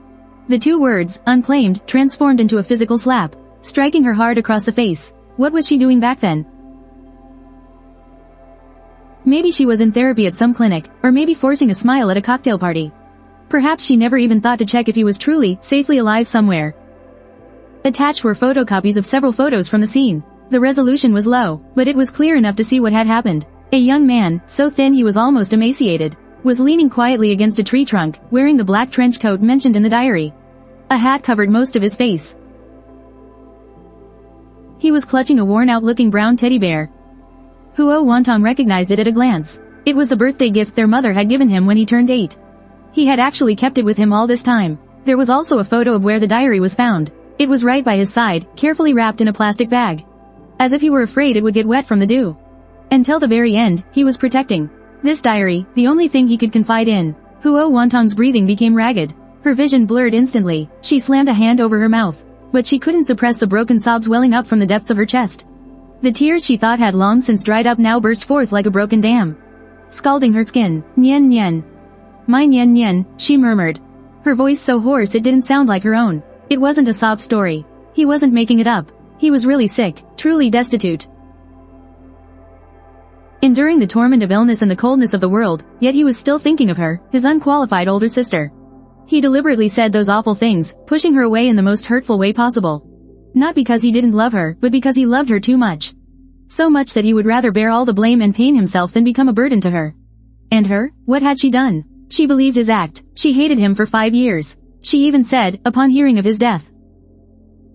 Speaker 1: The 2 words, unclaimed, transformed into a physical slap, striking her hard across the face. What was she doing back then? Maybe she was in therapy at some clinic, or maybe forcing a smile at a cocktail party. Perhaps she never even thought to check if he was truly, safely alive somewhere. Attached were photocopies of several photos from the scene. The resolution was low, but it was clear enough to see what had happened. A young man, so thin he was almost emaciated, was leaning quietly against a tree trunk, wearing the black trench coat mentioned in the diary. A hat covered most of his face. He was clutching a worn-out-looking brown teddy bear. Huo Wantong recognized it at a glance. It was the birthday gift their mother had given him when he turned 8. He had actually kept it with him all this time. There was also a photo of where the diary was found. It was right by his side, carefully wrapped in a plastic bag. As if he were afraid it would get wet from the dew. Until the very end, he was protecting this diary, the only thing he could confide in. Huo Wantong's breathing became ragged. Her vision blurred instantly. She slammed a hand over her mouth. But she couldn't suppress the broken sobs welling up from the depths of her chest. The tears she thought had long since dried up now burst forth like a broken dam, scalding her skin. Nian Nian. My Nian Nian, she murmured. Her voice so hoarse it didn't sound like her own. It wasn't a sob story. He wasn't making it up. He was really sick, truly destitute. Enduring the torment of illness and the coldness of the world, yet he was still thinking of her, his unqualified older sister. He deliberately said those awful things, pushing her away in the most hurtful way possible. Not because he didn't love her, but because he loved her too much. So much that he would rather bear all the blame and pain himself than become a burden to her. And her? What had she done? She believed his act. She hated him for 5 years. She even said, upon hearing of his death,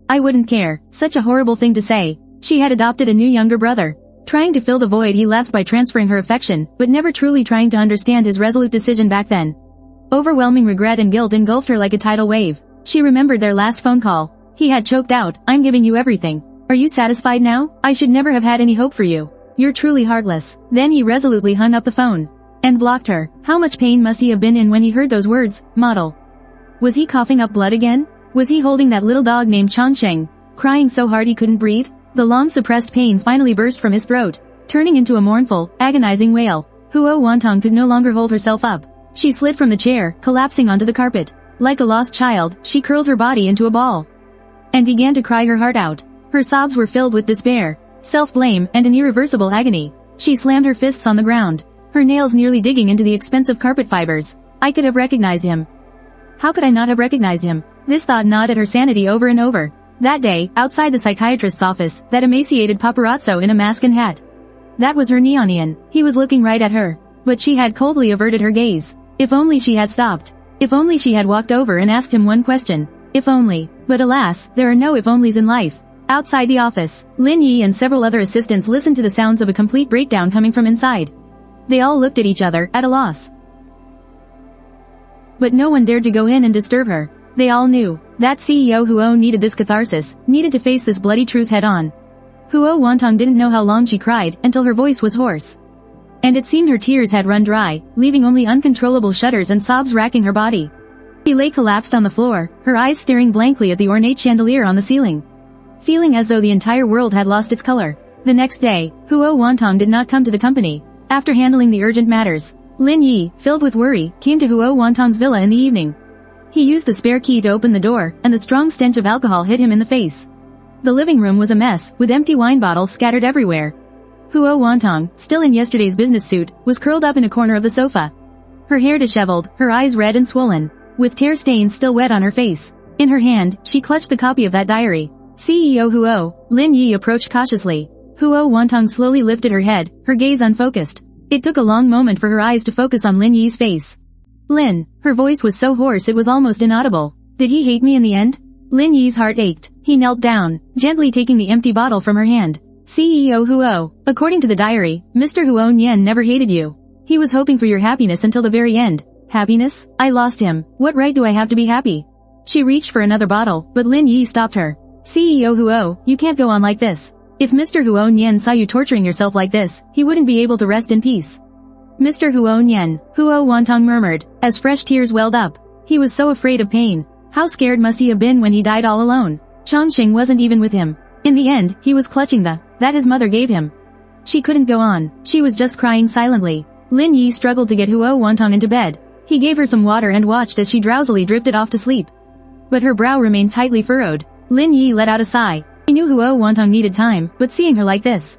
Speaker 1: I wouldn't care. Such a horrible thing to say. She had adopted a new younger brother, trying to fill the void he left by transferring her affection, but never truly trying to understand his resolute decision back then. Overwhelming regret and guilt engulfed her like a tidal wave. She remembered their last phone call. He had choked out, I'm giving you everything. Are you satisfied now? I should never have had any hope for you. You're truly heartless. Then he resolutely hung up the phone and blocked her. How much pain must he have been in when he heard those words, model? Was he coughing up blood again? Was he holding that little dog named Chongsheng, crying so hard he couldn't breathe? The long-suppressed pain finally burst from his throat, turning into a mournful, agonizing wail. Huo Wantong could no longer hold herself up. She slid from the chair, collapsing onto the carpet. Like a lost child, she curled her body into a ball and began to cry her heart out. Her sobs were filled with despair, self-blame, and an irreversible agony. She slammed her fists on the ground, her nails nearly digging into the expensive carpet fibers. I could have recognized him. How could I not have recognized him? This thought gnawed at her sanity over and over. That day, outside the psychiatrist's office, that emaciated paparazzo in a mask and hat. That was her Neonian. He was looking right at her, but she had coldly averted her gaze. If only she had stopped. If only she had walked over and asked him one question. If only. But alas, there are no if-onlys in life. Outside the office, Lin Yi and several other assistants listened to the sounds of a complete breakdown coming from inside. They all looked at each other, at a loss. But no one dared to go in and disturb her. They all knew that CEO Huo needed this catharsis, needed to face this bloody truth head-on. Huo Wantong didn't know how long she cried, until her voice was hoarse. And it seemed her tears had run dry, leaving only uncontrollable shudders and sobs racking her body. She lay collapsed on the floor, her eyes staring blankly at the ornate chandelier on the ceiling, feeling as though the entire world had lost its color. The next day, Huo Wantong did not come to the company. After handling the urgent matters, Lin Yi, filled with worry, came to Huo Wantong's villa in the evening. He used the spare key to open the door, and the strong stench of alcohol hit him in the face. The living room was a mess, with empty wine bottles scattered everywhere. Huo Wantong, still in yesterday's business suit, was curled up in a corner of the sofa. Her hair disheveled, her eyes red and swollen, with tear stains still wet on her face. In her hand, she clutched the copy of that diary. CEO Huo, Lin Yi approached cautiously. Huo Wantong slowly lifted her head, her gaze unfocused. It took a long moment for her eyes to focus on Lin Yi's face. Lin, her voice was so hoarse it was almost inaudible. Did he hate me in the end? Lin Yi's heart ached. He knelt down, gently taking the empty bottle from her hand. CEO Huo, according to the diary, Mr. Huo Nian never hated you. He was hoping for your happiness until the very end. Happiness? I lost him. What right do I have to be happy? She reached for another bottle, but Lin Yi stopped her. CEO Huo, you can't go on like this. If Mr. Huo Nian saw you torturing yourself like this, he wouldn't be able to rest in peace. Mr. Huo Nian, Huo Wantong murmured, as fresh tears welled up. He was so afraid of pain. How scared must he have been when he died all alone? Chongqing wasn't even with him. In the end, he was clutching that his mother gave him. She couldn't go on. She was just crying silently. Lin Yi struggled to get Huo Wantong into bed. He gave her some water and watched as she drowsily drifted off to sleep. But her brow remained tightly furrowed. Lin Yi let out a sigh. He knew Huo Wantong needed time, but seeing her like this,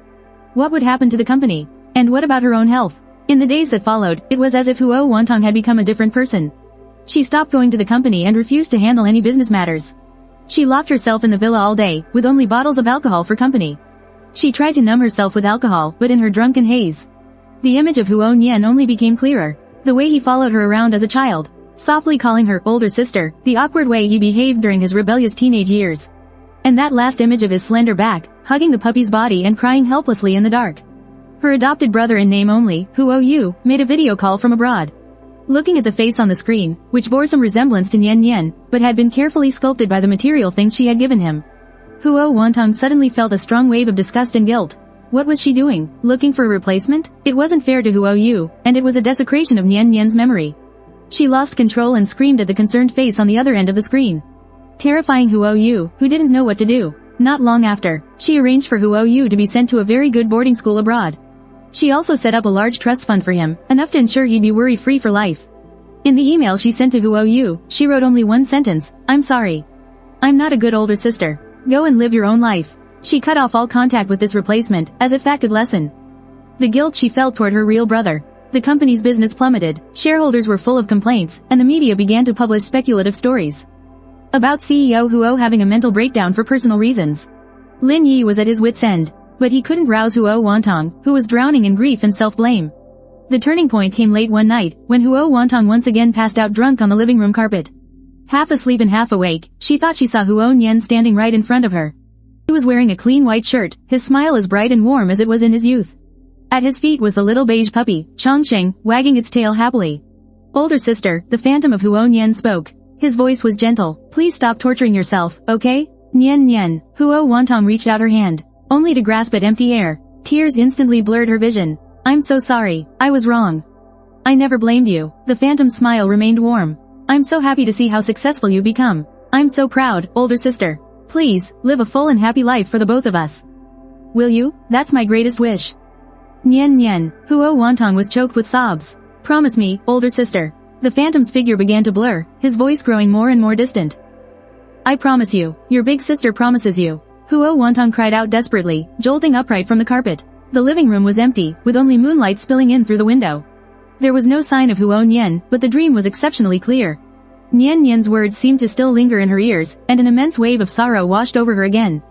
Speaker 1: what would happen to the company? And what about her own health? In the days that followed, it was as if Huo Wantong had become a different person. She stopped going to the company and refused to handle any business matters. She locked herself in the villa all day, with only bottles of alcohol for company. She tried to numb herself with alcohol, but in her drunken haze, the image of Huo Nian only became clearer. The way he followed her around as a child, softly calling her older sister, the awkward way he behaved during his rebellious teenage years. And that last image of his slender back, hugging the puppy's body and crying helplessly in the dark. Her adopted brother in name only, Huo Yu, made a video call from abroad. Looking at the face on the screen, which bore some resemblance to Nian Nian, but had been carefully sculpted by the material things she had given him, Huo Wantong suddenly felt a strong wave of disgust and guilt. What was she doing? Looking for a replacement? It wasn't fair to Huo Yu, and it was a desecration of Nian Nian's memory. She lost control and screamed at the concerned face on the other end of the screen, terrifying Huo Yu, who didn't know what to do. Not long after, she arranged for Huo Yu to be sent to a very good boarding school abroad. She also set up a large trust fund for him, enough to ensure he'd be worry-free for life. In the email she sent to Huo Yu, she wrote only one sentence: I'm sorry. I'm not a good older sister. Go and live your own life. She cut off all contact with this replacement, as if that could lessen the guilt she felt toward her real brother. The company's business plummeted, shareholders were full of complaints, and the media began to publish speculative stories about CEO Huo having a mental breakdown for personal reasons. Lin Yi was at his wit's end, but he couldn't rouse Huo Wantong, who was drowning in grief and self-blame. The turning point came late one night, when Huo Wantong once again passed out drunk on the living room carpet. Half asleep and half awake, she thought she saw Huo Nian standing right in front of her. He was wearing a clean white shirt, his smile as bright and warm as it was in his youth. At his feet was the little beige puppy, Chongqing, wagging its tail happily. Older sister, the phantom of Huo Nian spoke. His voice was gentle. Please stop torturing yourself, okay? Nian Nian. Huo Wantong reached out her hand, only to grasp at empty air. Tears instantly blurred her vision. I'm so sorry. I was wrong. I never blamed you. The phantom smile remained warm. I'm so happy to see how successful you've become. I'm so proud, older sister. Please, live a full and happy life for the both of us. Will you? That's my greatest wish. Nian Nian. Huo Wantong was choked with sobs. Promise me, older sister. The phantom's figure began to blur, his voice growing more and more distant. I promise you. Your big sister promises you. Huo Wantong cried out desperately, jolting upright from the carpet. The living room was empty, with only moonlight spilling in through the window. There was no sign of Huo Nian, but the dream was exceptionally clear. Nian Nian's words seemed to still linger in her ears, and an immense wave of sorrow washed over her again.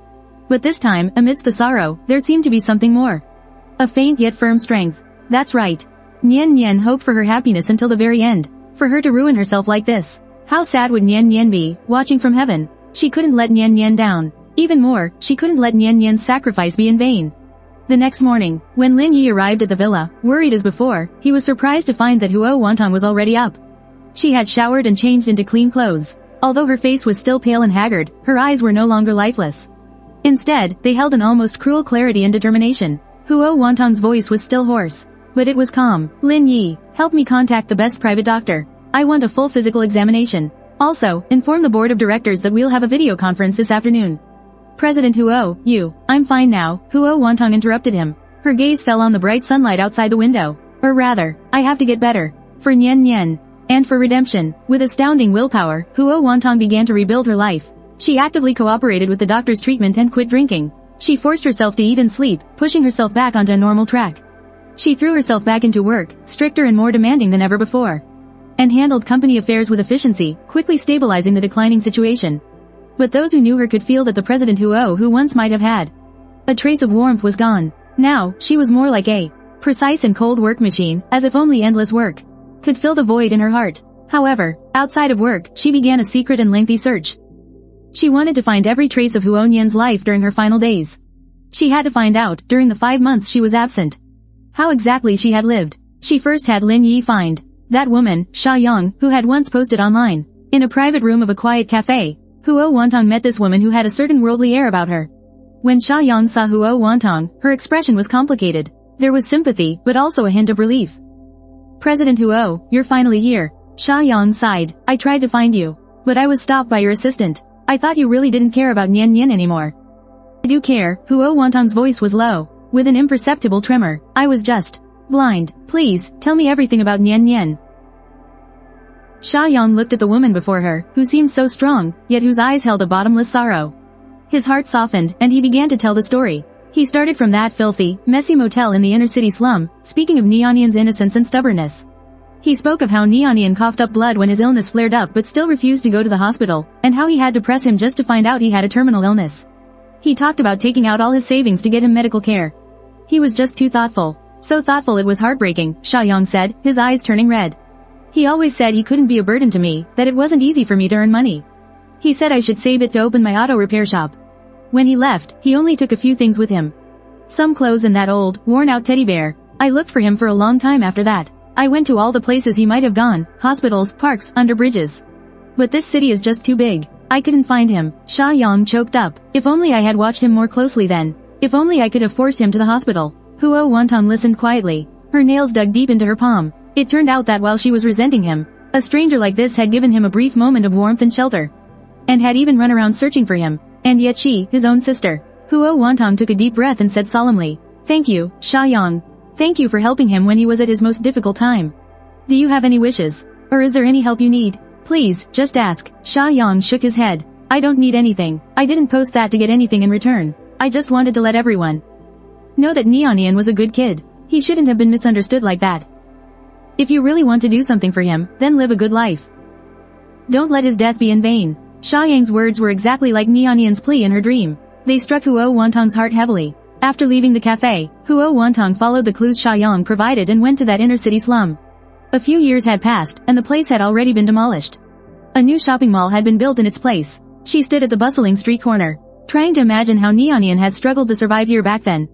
Speaker 1: But this time, amidst the sorrow, there seemed to be something more. A faint yet firm strength. That's right. Nian Nian hoped for her happiness until the very end. For her to ruin herself like this. How sad would Nian Nian be, watching from heaven? She couldn't let Nian Nian down. Even more, she couldn't let Nian Nian's sacrifice be in vain. The next morning, when Lin Yi arrived at the villa, worried as before, he was surprised to find that Huo Wantong was already up. She had showered and changed into clean clothes. Although her face was still pale and haggard, her eyes were no longer lifeless. Instead, they held an almost cruel clarity and determination. Huo Wantong's voice was still hoarse, but it was calm. Lin Yi, help me contact the best private doctor. I want a full physical examination. Also, inform the board of directors that we'll have a video conference this afternoon. President Huo, I'm fine now, Huo Wantong interrupted him. Her gaze fell on the bright sunlight outside the window. Or rather, I have to get better. For Nian Nian. And for redemption. With astounding willpower, Huo Wantong began to rebuild her life. She actively cooperated with the doctor's treatment and quit drinking. She forced herself to eat and sleep, pushing herself back onto a normal track. She threw herself back into work, stricter and more demanding than ever before. And handled company affairs with efficiency, quickly stabilizing the declining situation. But those who knew her could feel that the President who once might have had a trace of warmth was gone. Now, she was more like a precise and cold work machine, as if only endless work could fill the void in her heart. However, outside of work, she began a secret and lengthy search. She wanted to find every trace of Huo Nian's life during her final days. She had to find out, during the 5 months she was absent, how exactly she had lived. She first had Lin Yi find that woman, Xia Yang, who had once posted online, in a private room of a quiet cafe. Huo Wantong met this woman who had a certain worldly air about her. When Xia Yang saw Huo Wantong, her expression was complicated. There was sympathy, but also a hint of relief. President Huo, you're finally here. Xia Yang sighed. I tried to find you, but I was stopped by your assistant. I thought you really didn't care about Nian Nian anymore. I do care. Huo Wantong's voice was low, with an imperceptible tremor. I was just blind. Please, tell me everything about Nian Nian. Xia Yang looked at the woman before her, who seemed so strong, yet whose eyes held a bottomless sorrow. His heart softened, and he began to tell the story. He started from that filthy, messy motel in the inner city slum, speaking of Nian Nian's innocence and stubbornness. He spoke of how Nian Nian coughed up blood when his illness flared up but still refused to go to the hospital, and how he had to press him just to find out he had a terminal illness. He talked about taking out all his savings to get him medical care. He was just too thoughtful. So thoughtful it was heartbreaking, Xia Yang said, his eyes turning red. He always said he couldn't be a burden to me, that it wasn't easy for me to earn money. He said I should save it to open my auto repair shop. When he left, he only took a few things with him. Some clothes and that old, worn-out teddy bear. I looked for him for a long time after that. I went to all the places he might have gone, hospitals, parks, under bridges. But this city is just too big. I couldn't find him. Xia Yang choked up. If only I had watched him more closely then. If only I could have forced him to the hospital. Huo Wantong listened quietly. Her nails dug deep into her palm. It turned out that while she was resenting him, a stranger like this had given him a brief moment of warmth and shelter. And had even run around searching for him. And yet she, his own sister. Huo Wantong took a deep breath and said solemnly, "Thank you, Xia Yang. Thank you for helping him when he was at his most difficult time. Do you have any wishes? Or is there any help you need? Please, just ask." Xia Yang shook his head. "I don't need anything. I didn't post that to get anything in return. I just wanted to let everyone know that Nian Nian was a good kid. He shouldn't have been misunderstood like that. If you really want to do something for him, then live a good life. Don't let his death be in vain." Xia Yang's words were exactly like Nian Nian's plea in her dream. They struck Huo Wantong's heart heavily. After leaving the cafe, Huo Wantong followed the clues Xia Yang provided and went to that inner city slum. A few years had passed, and the place had already been demolished. A new shopping mall had been built in its place. She stood at the bustling street corner, trying to imagine how Nian Nian had struggled to survive here back then.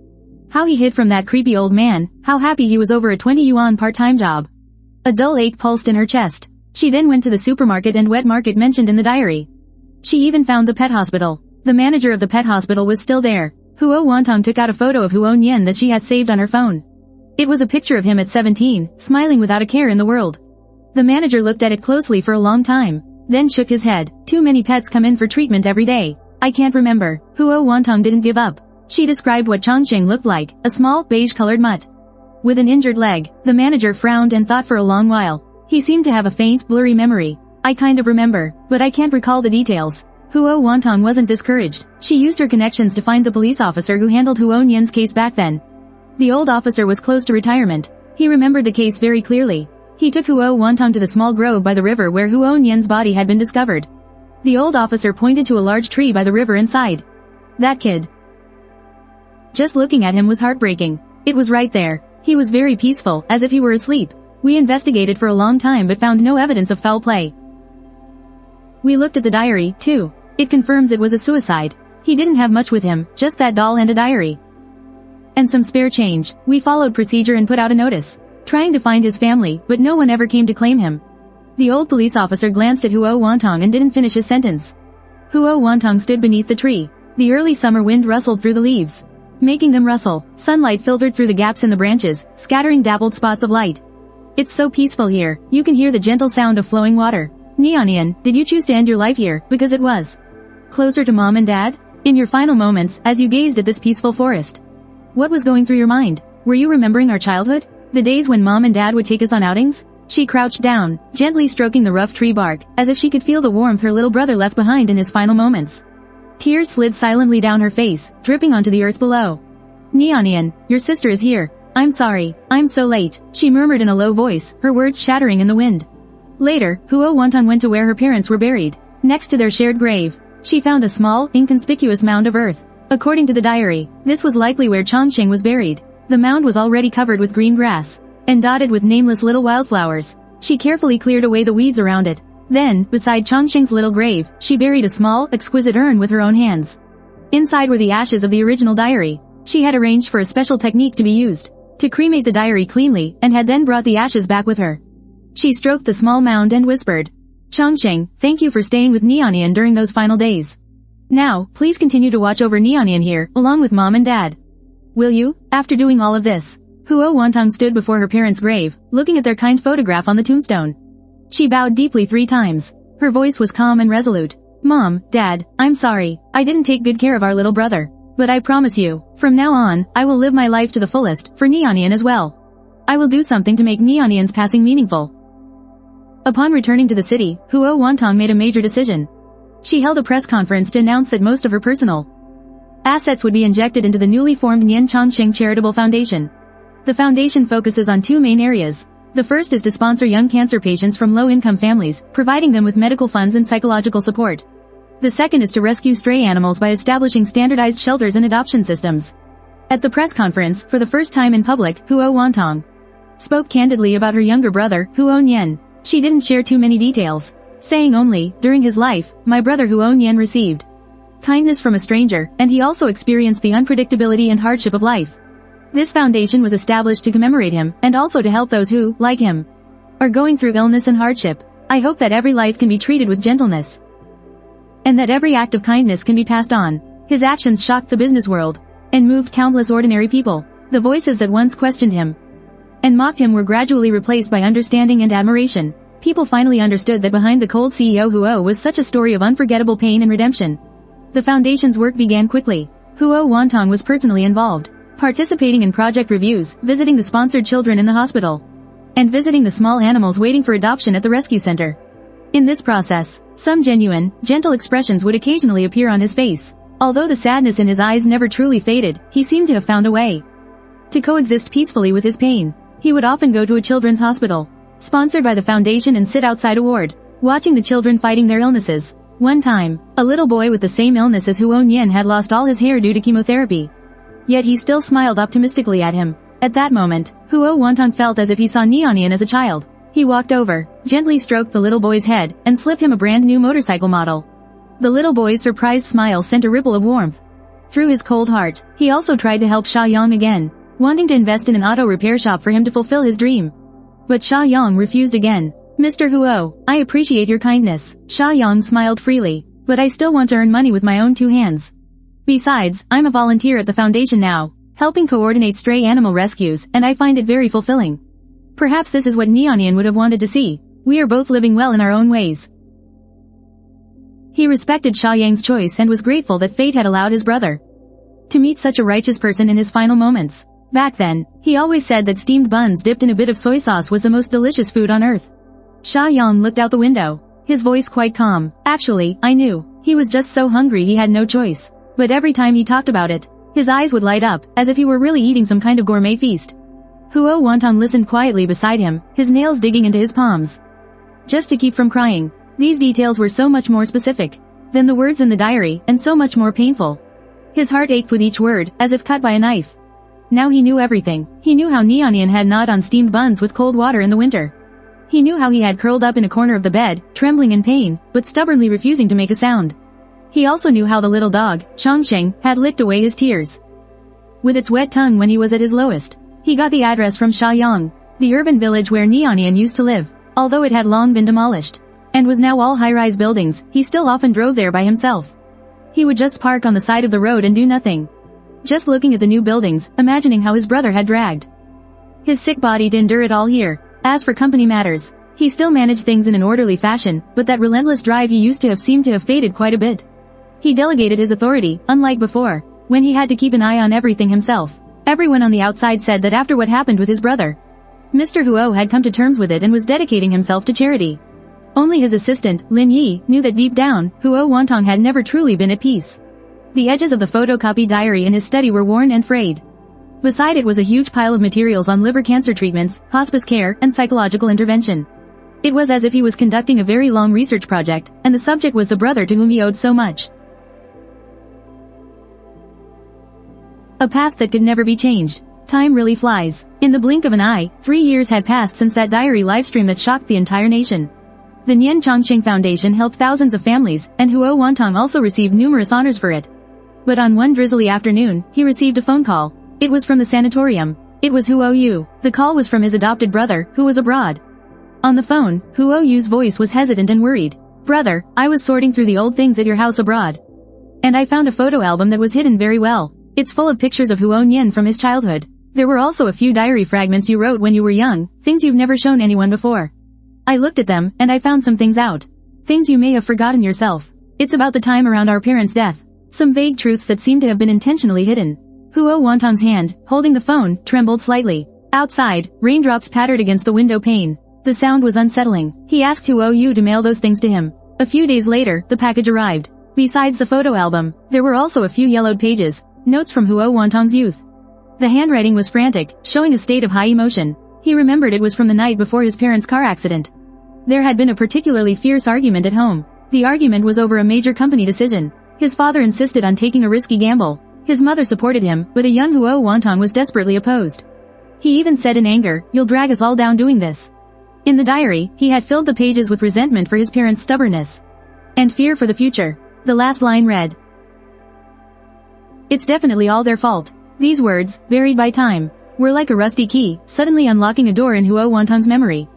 Speaker 1: How he hid from that creepy old man, how happy he was over a 20 yuan part-time job. A dull ache pulsed in her chest. She then went to the supermarket and wet market mentioned in the diary. She even found the pet hospital. The manager of the pet hospital was still there. Huo Wantong took out a photo of Huo Nian that she had saved on her phone. It was a picture of him at 17, smiling without a care in the world. The manager looked at it closely for a long time, then shook his head. "Too many pets come in for treatment every day. I can't remember." Huo Wantong didn't give up. She described what Chongqing looked like, a small, beige-colored mutt with an injured leg. The manager frowned and thought for a long while. He seemed to have a faint, blurry memory. "I kind of remember, but I can't recall the details." Huo Wantong wasn't discouraged. She used her connections to find the police officer who handled Huo Nian's case back then. The old officer was close to retirement. He remembered the case very clearly. He took Huo Wantong to the small grove by the river where Huo Nian's body had been discovered. The old officer pointed to a large tree by the river and sighed. "That kid." Just looking at him was heartbreaking. It was right there. He was very peaceful, as if he were asleep. We investigated for a long time but found no evidence of foul play. We looked at the diary, too. It confirms it was a suicide. He didn't have much with him, just that doll and a diary. And some spare change. We followed procedure and put out a notice, trying to find his family, but no one ever came to claim him. The old police officer glanced at Huo Wantong and didn't finish his sentence. Huo Wantong stood beneath the tree. The early summer wind rustled through the leaves, making them rustle. Sunlight filtered through the gaps in the branches, scattering dappled spots of light. It's so peaceful here, you can hear the gentle sound of flowing water. Neonian, did you choose to end your life here, because it was closer to mom and dad? In your final moments, as you gazed at this peaceful forest, what was going through your mind? Were you remembering our childhood? The days when mom and dad would take us on outings? She crouched down, gently stroking the rough tree bark, as if she could feel the warmth her little brother left behind in his final moments. Tears slid silently down her face, dripping onto the earth below. Neonian, your sister is here. I'm sorry, I'm so late, she murmured in a low voice, her words shattering in the wind. Later, Huo Wantong went to where her parents were buried. Next to their shared grave, she found a small, inconspicuous mound of earth. According to the diary, this was likely where Changqing was buried. The mound was already covered with green grass, and dotted with nameless little wildflowers. She carefully cleared away the weeds around it. Then, beside Changqing's little grave, she buried a small, exquisite urn with her own hands. Inside were the ashes of the original diary. She had arranged for a special technique to be used to cremate the diary cleanly, and had then brought the ashes back with her. She stroked the small mound and whispered, Changqing, thank you for staying with Neonian during those final days. Now, please continue to watch over Neonian here, along with mom and dad. Will you? After doing all of this, Huo Wantong stood before her parents' grave, looking at their kind photograph on the tombstone. She bowed deeply 3 times. Her voice was calm and resolute. Mom, Dad, I'm sorry, I didn't take good care of our little brother. But I promise you, from now on, I will live my life to the fullest, for Neonian as well. I will do something to make Neonian's passing meaningful. Upon returning to the city, Huo Wantong made a major decision. She held a press conference to announce that most of her personal assets would be injected into the newly formed Nian Changqing Charitable Foundation. The foundation focuses on 2 main areas. The first is to sponsor young cancer patients from low-income families, providing them with medical funds and psychological support. The second is to rescue stray animals by establishing standardized shelters and adoption systems. At the press conference, for the first time in public, Huo Wantong spoke candidly about her younger brother, Huo Nian. She didn't share too many details, saying only, during his life, my brother Huo Nian received kindness from a stranger, and he also experienced the unpredictability and hardship of life. This foundation was established to commemorate him, and also to help those who, like him, are going through illness and hardship. I hope that every life can be treated with gentleness, and that every act of kindness can be passed on. His actions shocked the business world, and moved countless ordinary people. The voices that once questioned him and mocked him were gradually replaced by understanding and admiration. People finally understood that behind the cold CEO Huo was such a story of unforgettable pain and redemption. The foundation's work began quickly. Huo Wantong was personally involved, participating in project reviews, visiting the sponsored children in the hospital, and visiting the small animals waiting for adoption at the rescue center. In this process, some genuine, gentle expressions would occasionally appear on his face. Although the sadness in his eyes never truly faded, he seemed to have found a way to coexist peacefully with his pain. He would often go to a children's hospital, sponsored by the foundation, and sit outside a ward, watching the children fighting their illnesses. One time, a little boy with the same illness as Huo Nian had lost all his hair due to chemotherapy. Yet he still smiled optimistically at him. At that moment, Huo Wantong felt as if he saw Neonian as a child. He walked over, gently stroked the little boy's head, and slipped him a brand new motorcycle model. The little boy's surprised smile sent a ripple of warmth through his cold heart. He also tried to help Sha Yang again, wanting to invest in an auto repair shop for him to fulfill his dream. But Sha Yang refused again. Mr. Huo, I appreciate your kindness. Sha Yang smiled freely. But I still want to earn money with my own 2 hands. Besides, I'm a volunteer at the foundation now, helping coordinate stray animal rescues, and I find it very fulfilling. Perhaps this is what Neonian would have wanted to see. We are both living well in our own ways. He respected Sha Yang's choice and was grateful that fate had allowed his brother to meet such a righteous person in his final moments. Back then, he always said that steamed buns dipped in a bit of soy sauce was the most delicious food on earth. Sha Yang looked out the window, his voice quite calm. Actually, I knew. He was just so hungry he had no choice. But every time he talked about it, his eyes would light up, as if he were really eating some kind of gourmet feast. Huo Wantong listened quietly beside him, his nails digging into his palms, just to keep from crying. These details were so much more specific than the words in the diary, and so much more painful. His heart ached with each word, as if cut by a knife. Now he knew everything. He knew how Neonian had gnawed on steamed buns with cold water in the winter. He knew how he had curled up in a corner of the bed, trembling in pain, but stubbornly refusing to make a sound. He also knew how the little dog, Chongqing, had licked away his tears with its wet tongue when he was at his lowest. He got the address from Shaoyang, the urban village where Nianian used to live. Although it had long been demolished and was now all high-rise buildings, he still often drove there by himself. He would just park on the side of the road and do nothing, just looking at the new buildings, imagining how his brother had dragged his sick body to endure it all here. As for company matters, he still managed things in an orderly fashion, but that relentless drive he used to have seemed to have faded quite a bit. He delegated his authority, unlike before, when he had to keep an eye on everything himself. Everyone on the outside said that after what happened with his brother, Mr. Huo had come to terms with it and was dedicating himself to charity. Only his assistant, Lin Yi, knew that deep down, Huo Wantong had never truly been at peace. The edges of the photocopy diary in his study were worn and frayed. Beside it was a huge pile of materials on liver cancer treatments, hospice care, and psychological intervention. It was as if he was conducting a very long research project, and the subject was the brother to whom he owed so much. A past that could never be changed. Time really flies. In the blink of an eye, 3 years had passed since that diary livestream that shocked the entire nation. The Nian Chongqing Foundation helped thousands of families, and Huo Wantong also received numerous honors for it. But on one drizzly afternoon, he received a phone call. It was from the sanatorium. It was Huo Yu. The call was from his adopted brother, who was abroad. On the phone, Huo Yu's voice was hesitant and worried. "Brother, I was sorting through the old things at your house abroad, and I found a photo album that was hidden very well. It's full of pictures of Huo Nian from his childhood. There were also a few diary fragments you wrote when you were young, things you've never shown anyone before. I looked at them, and I found some things out. Things you may have forgotten yourself. It's about the time around our parents' death. Some vague truths that seem to have been intentionally hidden." Huo Wantong's hand, holding the phone, trembled slightly. Outside, raindrops pattered against the window pane. The sound was unsettling. He asked Huo Yu to mail those things to him. A few days later, the package arrived. Besides the photo album, there were also a few yellowed pages, notes from Huo Wantong's youth. The handwriting was frantic, showing a state of high emotion. He remembered it was from the night before his parents' car accident. There had been a particularly fierce argument at home. The argument was over a major company decision. His father insisted on taking a risky gamble. His mother supported him, but a young Huo Wantong was desperately opposed. He even said in anger, "You'll drag us all down doing this." In the diary, he had filled the pages with resentment for his parents' stubbornness and fear for the future. The last line read, "It's definitely all their fault." These words, buried by time, were like a rusty key, suddenly unlocking a door in Huo Wantong's memory.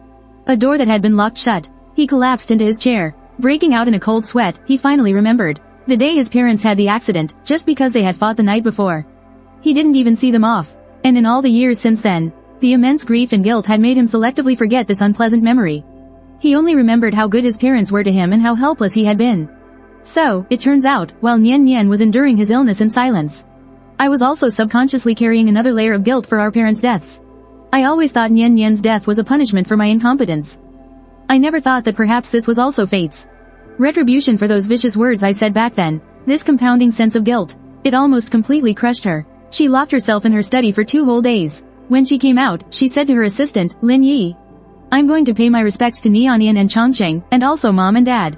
Speaker 1: A door that had been locked shut. He collapsed into his chair. Breaking out in a cold sweat, he finally remembered. The day his parents had the accident, just because they had fought the night before. He didn't even see them off. And in all the years since then, the immense grief and guilt had made him selectively forget this unpleasant memory. He only remembered how good his parents were to him and how helpless he had been. So, it turns out, while Nian Nian was enduring his illness in silence, I was also subconsciously carrying another layer of guilt for our parents' deaths. I always thought Nian Nian's death was a punishment for my incompetence. I never thought that perhaps this was also fate's retribution for those vicious words I said back then. This compounding sense of guilt, it almost completely crushed her. She locked herself in her study for 2 whole days. When she came out, she said to her assistant, Lin Yi, "I'm going to pay my respects to Nianian and Chongqing, and also Mom and Dad."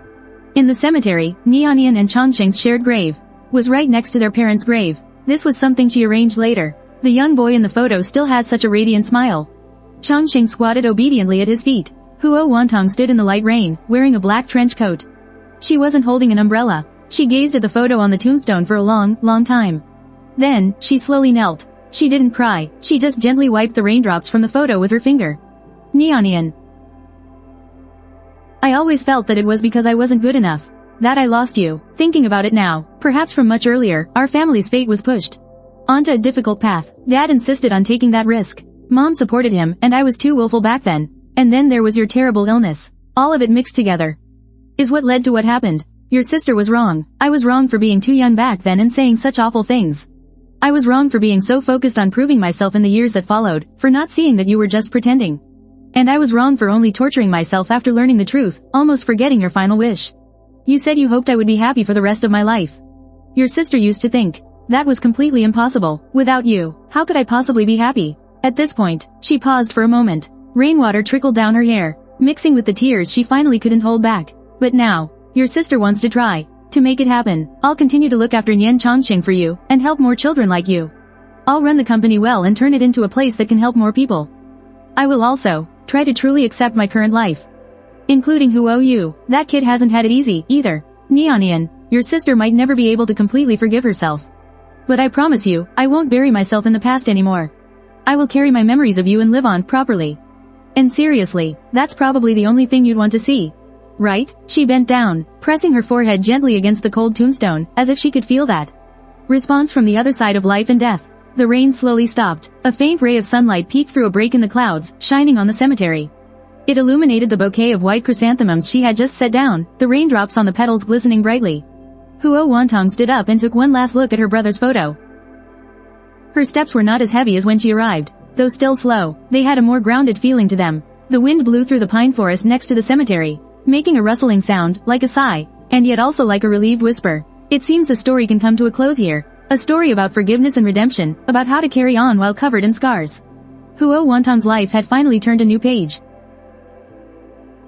Speaker 1: In the cemetery, Nianian and Chongqing's shared grave was right next to their parents' grave. This was something she arranged later. The young boy in the photo still had such a radiant smile. Chongqing squatted obediently at his feet. Huo Wantong stood in the light rain, wearing a black trench coat. She wasn't holding an umbrella. She gazed at the photo on the tombstone for a long, long time. Then, she slowly knelt. She didn't cry, she just gently wiped the raindrops from the photo with her finger. Nianian. I always felt that it was because I wasn't good enough that I lost you. Thinking about it now, perhaps from much earlier, our family's fate was pushed onto a difficult path. Dad insisted on taking that risk. Mom supported him, and I was too willful back then. And then there was your terrible illness. All of it mixed together is what led to what happened. Your sister was wrong. I was wrong for being too young back then and saying such awful things. I was wrong for being so focused on proving myself in the years that followed, for not seeing that you were just pretending. And I was wrong for only torturing myself after learning the truth, almost forgetting your final wish. You said you hoped I would be happy for the rest of my life. Your sister used to think that was completely impossible. Without you, how could I possibly be happy? At this point, she paused for a moment. Rainwater trickled down her hair, mixing with the tears she finally couldn't hold back. But now, your sister wants to try to make it happen. I'll continue to look after Nian Chongqing for you, and help more children like you. I'll run the company well and turn it into a place that can help more people. I will also try to truly accept my current life, including Huo Yu. That kid hasn't had it easy, either. Nianian, your sister might never be able to completely forgive herself. But I promise you, I won't bury myself in the past anymore. I will carry my memories of you and live on properly. And seriously, that's probably the only thing you'd want to see. Right? She bent down, pressing her forehead gently against the cold tombstone, as if she could feel that response from the other side of life and death. The rain slowly stopped. A faint ray of sunlight peeked through a break in the clouds, shining on the cemetery. It illuminated the bouquet of white chrysanthemums she had just set down, the raindrops on the petals glistening brightly. Huo Wantong stood up and took one last look at her brother's photo. Her steps were not as heavy as when she arrived. Though still slow, they had a more grounded feeling to them. The wind blew through the pine forest next to the cemetery, making a rustling sound, like a sigh, and yet also like a relieved whisper. It seems the story can come to a close here. A story about forgiveness and redemption, about how to carry on while covered in scars. Huo Wantong's life had finally turned a new page.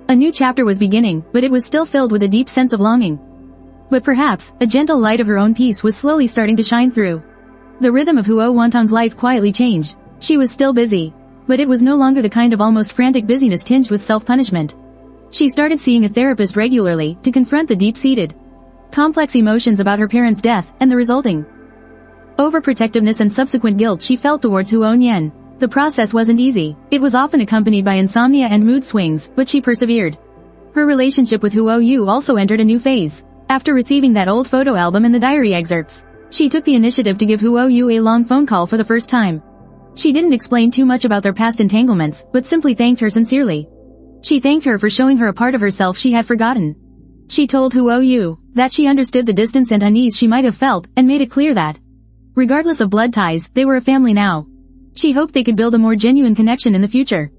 Speaker 1: A new chapter was beginning, but it was still filled with a deep sense of longing. But perhaps, a gentle light of her own peace was slowly starting to shine through. The rhythm of Huo Wantong's life quietly changed. She was still busy, but it was no longer the kind of almost frantic busyness tinged with self-punishment. She started seeing a therapist regularly to confront the deep-seated, complex emotions about her parents' death and the resulting overprotectiveness and subsequent guilt she felt towards Huo Nian. The process wasn't easy. It was often accompanied by insomnia and mood swings, but she persevered. Her relationship with Huo Yu also entered a new phase. After receiving that old photo album and the diary excerpts, she took the initiative to give Huo Yu a long phone call for the first time. She didn't explain too much about their past entanglements, but simply thanked her sincerely. She thanked her for showing her a part of herself she had forgotten. She told Huo Yu that she understood the distance and unease she might have felt, and made it clear that, regardless of blood ties, they were a family now. She hoped they could build a more genuine connection in the future.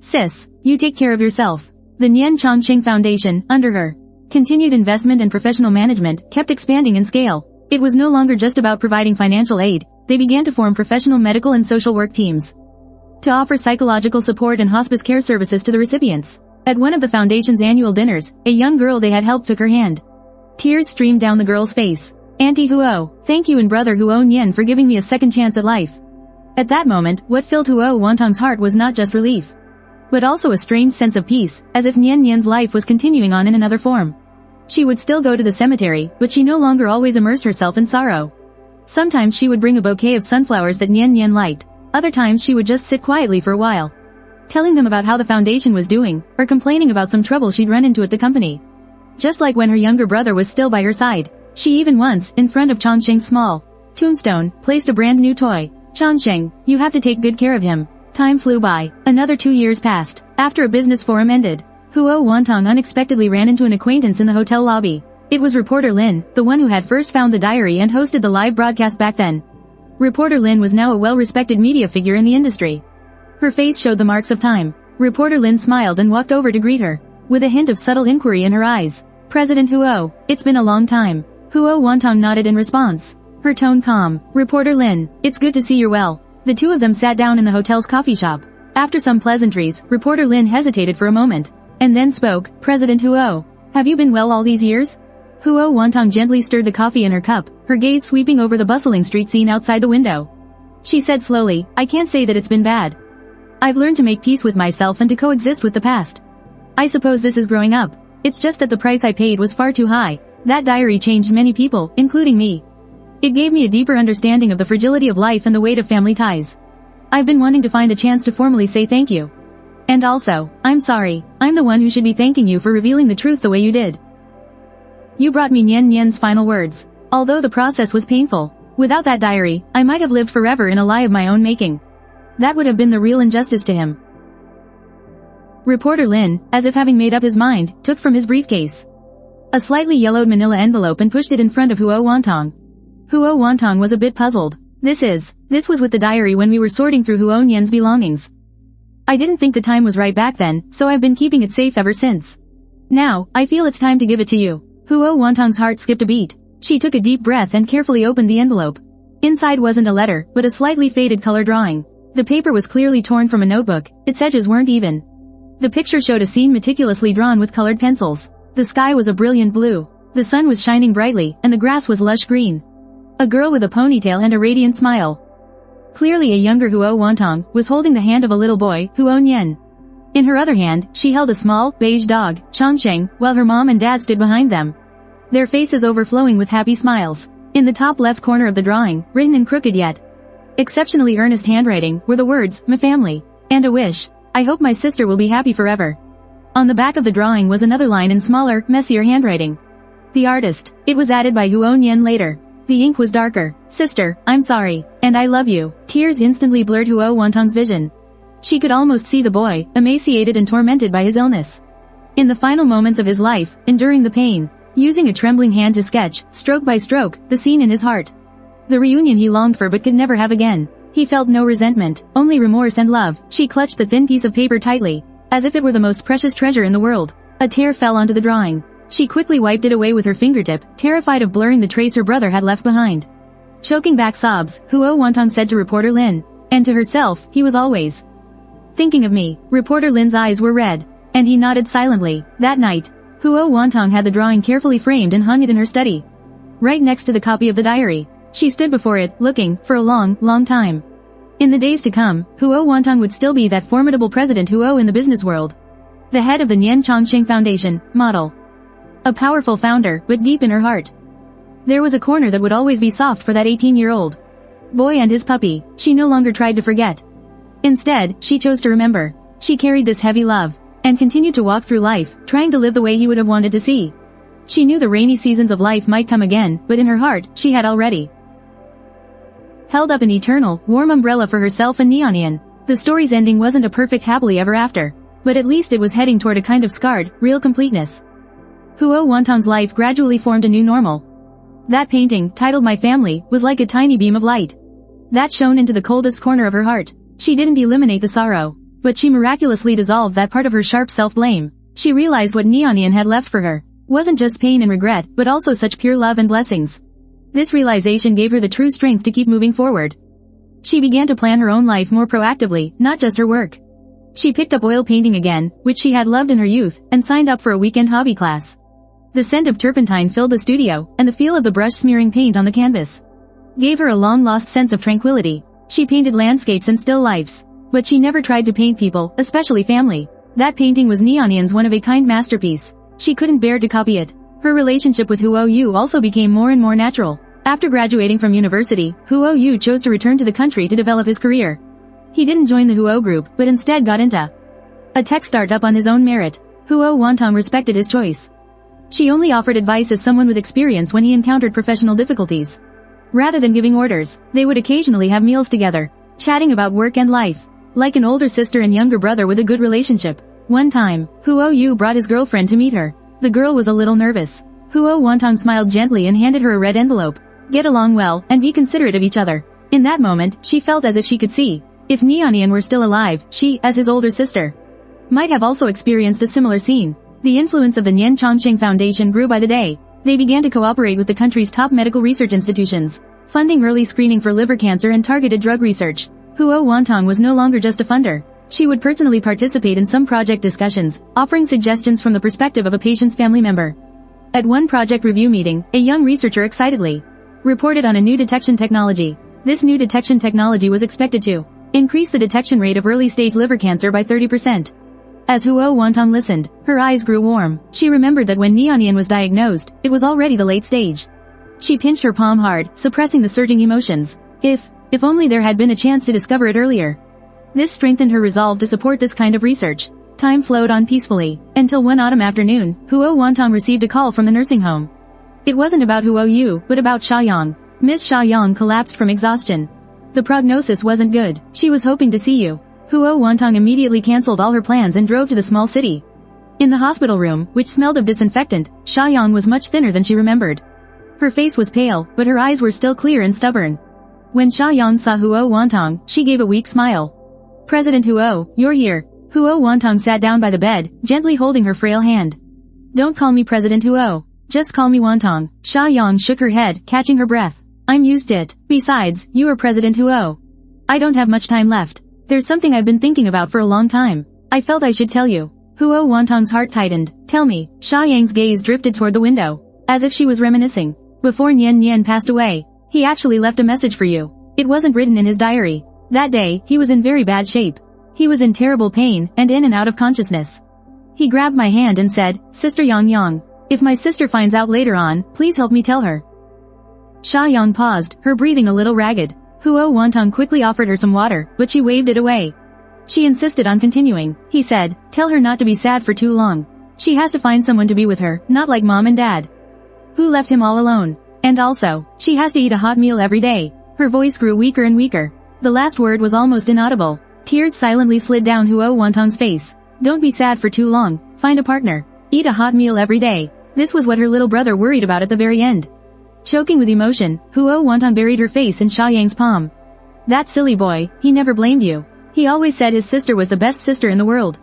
Speaker 1: Sis, you take care of yourself. The Nian Chongqing Foundation, under her continued investment and professional management, kept expanding in scale. It was no longer just about providing financial aid. They began to form professional medical and social work teams to offer psychological support and hospice care services to the recipients. At one of the foundation's annual dinners, a young girl they had helped took her hand. Tears streamed down the girl's face. Auntie Huo, thank you and brother Huo Nian for giving me a second chance at life. At that moment, what filled Huo Wantong's heart was not just relief, but also a strange sense of peace, as if Nian Nian's life was continuing on in another form. She would still go to the cemetery, but she no longer always immersed herself in sorrow. Sometimes she would bring a bouquet of sunflowers that Nian Nian liked. Other times she would just sit quietly for a while, telling them about how the foundation was doing, or complaining about some trouble she'd run into at the company. Just like when her younger brother was still by her side. She even once, in front of Chongqing's small tombstone, placed a brand new toy. Chongqing, you have to take good care of him. Time flew by. Another 2 years passed. After a business forum ended, Huo Wantong unexpectedly ran into an acquaintance in the hotel lobby. It was reporter Lin, the one who had first found the diary and hosted the live broadcast back then. Reporter Lin was now a well-respected media figure in the industry. Her face showed the marks of time. Reporter Lin smiled and walked over to greet her, with a hint of subtle inquiry in her eyes. President Huo, it's been a long time. Huo Wantong nodded in response, her tone calm. Reporter Lin, it's good to see you're well. The two of them sat down in the hotel's coffee shop. After some pleasantries, Reporter Lin hesitated for a moment, and then spoke. President Huo, have you been well all these years? Huo Wantong gently stirred the coffee in her cup, her gaze sweeping over the bustling street scene outside the window. She said slowly, I can't say that it's been bad. I've learned to make peace with myself and to coexist with the past. I suppose this is growing up. It's just that the price I paid was far too high. That diary changed many people, including me. It gave me a deeper understanding of the fragility of life and the weight of family ties. I've been wanting to find a chance to formally say thank you. And also, I'm sorry. I'm the one who should be thanking you for revealing the truth the way you did. You brought me Nian Nian's final words. Although the process was painful, without that diary, I might have lived forever in a lie of my own making. That would have been the real injustice to him. Reporter Lin, as if having made up his mind, took from his briefcase a slightly yellowed manila envelope and pushed it in front of Huo Wantong. Huo Wantong was a bit puzzled. This was with the diary when we were sorting through Huo Nian's belongings. I didn't think the time was right back then, so I've been keeping it safe ever since. Now, I feel it's time to give it to you. Huo Wantong's heart skipped a beat. She took a deep breath and carefully opened the envelope. Inside wasn't a letter, but a slightly faded color drawing. The paper was clearly torn from a notebook. Its edges weren't even. The picture showed a scene meticulously drawn with colored pencils. The sky was a brilliant blue. The sun was shining brightly, and the grass was lush green. A girl with a ponytail and a radiant smile, clearly a younger Huo Wantong, was holding the hand of a little boy, Huo Nian. In her other hand, she held a small, beige dog, Chongqing, while her mom and dad stood behind them. their faces overflowing with happy smiles. In the top left corner of the drawing, written in crooked yet exceptionally earnest handwriting, were the words, "My family," and a wish. "I hope my sister will be happy forever." On the back of the drawing was another line in smaller, messier handwriting. The artist. It was added by Huo Nian later. The ink was darker. "Sister, I'm sorry. And I love you." Tears instantly blurred Huo Wantong's vision. She could almost see the boy, emaciated and tormented by his illness. In the final moments of his life, enduring the pain, using a trembling hand to sketch, stroke by stroke, the scene in his heart. The reunion he longed for but could never have again. He felt no resentment, only remorse and love. She clutched the thin piece of paper tightly, as if it were the most precious treasure in the world. A tear fell onto the drawing. She quickly wiped it away with her fingertip, terrified of blurring the trace her brother had left behind. Choking back sobs, Huo Wantong said to reporter Lin, and to herself, "He was always thinking of me." Reporter Lin's eyes were red, and he nodded silently. That night, Huo Wantong had the drawing carefully framed and hung it in her study, right next to the copy of the diary. She stood before it, looking, for a long, long time. In the days to come, Huo Wantong would still be that formidable President Huo in the business world. The head of the Nian Chongqing Foundation, model. A powerful founder, but deep in her heart, there was a corner that would always be soft for that 18-year-old boy and his puppy. She no longer tried to forget. Instead, she chose to remember. She carried this heavy love, and continued to walk through life, trying to live the way he would have wanted to see. She knew the rainy seasons of life might come again, but in her heart, she had already held up an eternal, warm umbrella for herself and Neonian. The story's ending wasn't a perfect happily ever after, but at least it was heading toward a kind of scarred, real completeness. Huo Wantong's life gradually formed a new normal. That painting, titled My Family, was like a tiny beam of light that shone into the coldest corner of her heart. She didn't eliminate the sorrow, but she miraculously dissolved that part of her sharp self-blame. She realized what Neonian had left for her wasn't just pain and regret, but also such pure love and blessings. This realization gave her the true strength to keep moving forward. She began to plan her own life more proactively, not just her work. She picked up oil painting again, which she had loved in her youth, and signed up for a weekend hobby class. The scent of turpentine filled the studio, and the feel of the brush smearing paint on the canvas gave her a long-lost sense of tranquility. She painted landscapes and still lifes, but she never tried to paint people, especially family. That painting was Neonian's one-of-a-kind masterpiece. She couldn't bear to copy it. Her relationship with Huo Yu also became more and more natural. After graduating from university, Huo Yu chose to return to the country to develop his career. He didn't join the Huo group, but instead got into a tech startup on his own merit. Huo Wantong respected his choice. She only offered advice as someone with experience when he encountered professional difficulties. Rather than giving orders, they would occasionally have meals together, chatting about work and life, like an older sister and younger brother with a good relationship. One time, Huo Yu brought his girlfriend to meet her. The girl was a little nervous. Huo Wantong smiled gently and handed her a red envelope. Get along well, and be considerate of each other. In that moment, she felt as if she could see. If Neonian were still alive, she, as his older sister, might have also experienced a similar scene. The influence of the Nian Chongqing Foundation grew by the day. They began to cooperate with the country's top medical research institutions, funding early screening for liver cancer and targeted drug research. Huo Wantong was no longer just a funder. She would personally participate in some project discussions, offering suggestions from the perspective of a patient's family member. At one project review meeting, a young researcher excitedly reported on a new detection technology. This new detection technology was expected to increase the detection rate of early-stage liver cancer by 30%. As Huo Wantong listened, her eyes grew warm. She remembered that when Neonian was diagnosed, it was already the late stage. She pinched her palm hard, suppressing the surging emotions. If only there had been a chance to discover it earlier. This strengthened her resolve to support this kind of research. Time flowed on peacefully, until one autumn afternoon, Huo Wantong received a call from the nursing home. It wasn't about Huo Yu, but about Xiaoyang. Miss Xiaoyang collapsed from exhaustion. The prognosis wasn't good. She was hoping to see you. Huo Wantong immediately cancelled all her plans and drove to the small city. In the hospital room, which smelled of disinfectant, Xiaoyang was much thinner than she remembered. Her face was pale, but her eyes were still clear and stubborn. When Xiaoyang saw Huo Wantong, she gave a weak smile. President Huo, you're here. Huo Wantong sat down by the bed, gently holding her frail hand. Don't call me President Huo. Just call me Wantong. Xiaoyang shook her head, catching her breath. I'm used to it. Besides, you are President Huo. I don't have much time left. There's something I've been thinking about for a long time. I felt I should tell you. Huo Wantong's heart tightened. Tell me. Xiaoyang's gaze drifted toward the window, as if she was reminiscing. Before Nian passed away, he actually left a message for you. It wasn't written in his diary. That day, he was in very bad shape. He was in terrible pain, and in and out of consciousness. He grabbed my hand and said, Sister Yang Yang. If my sister finds out later on, please help me tell her. Sha Yang paused, her breathing a little ragged. Huo Wantong quickly offered her some water, but she waved it away. She insisted on continuing. He said, tell her not to be sad for too long. She has to find someone to be with her, not like mom and dad, who left him all alone. And also, she has to eat a hot meal every day. Her voice grew weaker and weaker. The last word was almost inaudible. Tears silently slid down Huo Wantong's face. Don't be sad for too long. Find a partner. Eat a hot meal every day. This was what her little brother worried about at the very end. Choking with emotion, Huo Wantong buried her face in Sha Yang's palm. That silly boy, he never blamed you. He always said his sister was the best sister in the world.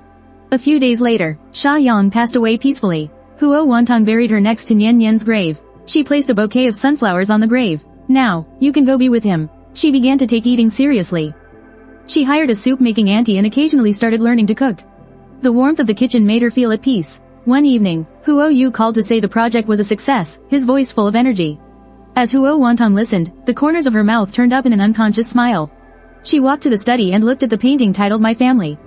Speaker 1: A few days later, Sha Yang passed away peacefully. Huo Wantong buried her next to Nian Nian's grave. She placed a bouquet of sunflowers on the grave. Now, you can go be with him. She began to take eating seriously. She hired a soup-making auntie and occasionally started learning to cook. The warmth of the kitchen made her feel at peace. One evening, Huo Yu called to say the project was a success, his voice full of energy. As Huo Wantong listened, the corners of her mouth turned up in an unconscious smile. She walked to the study and looked at the painting titled My Family.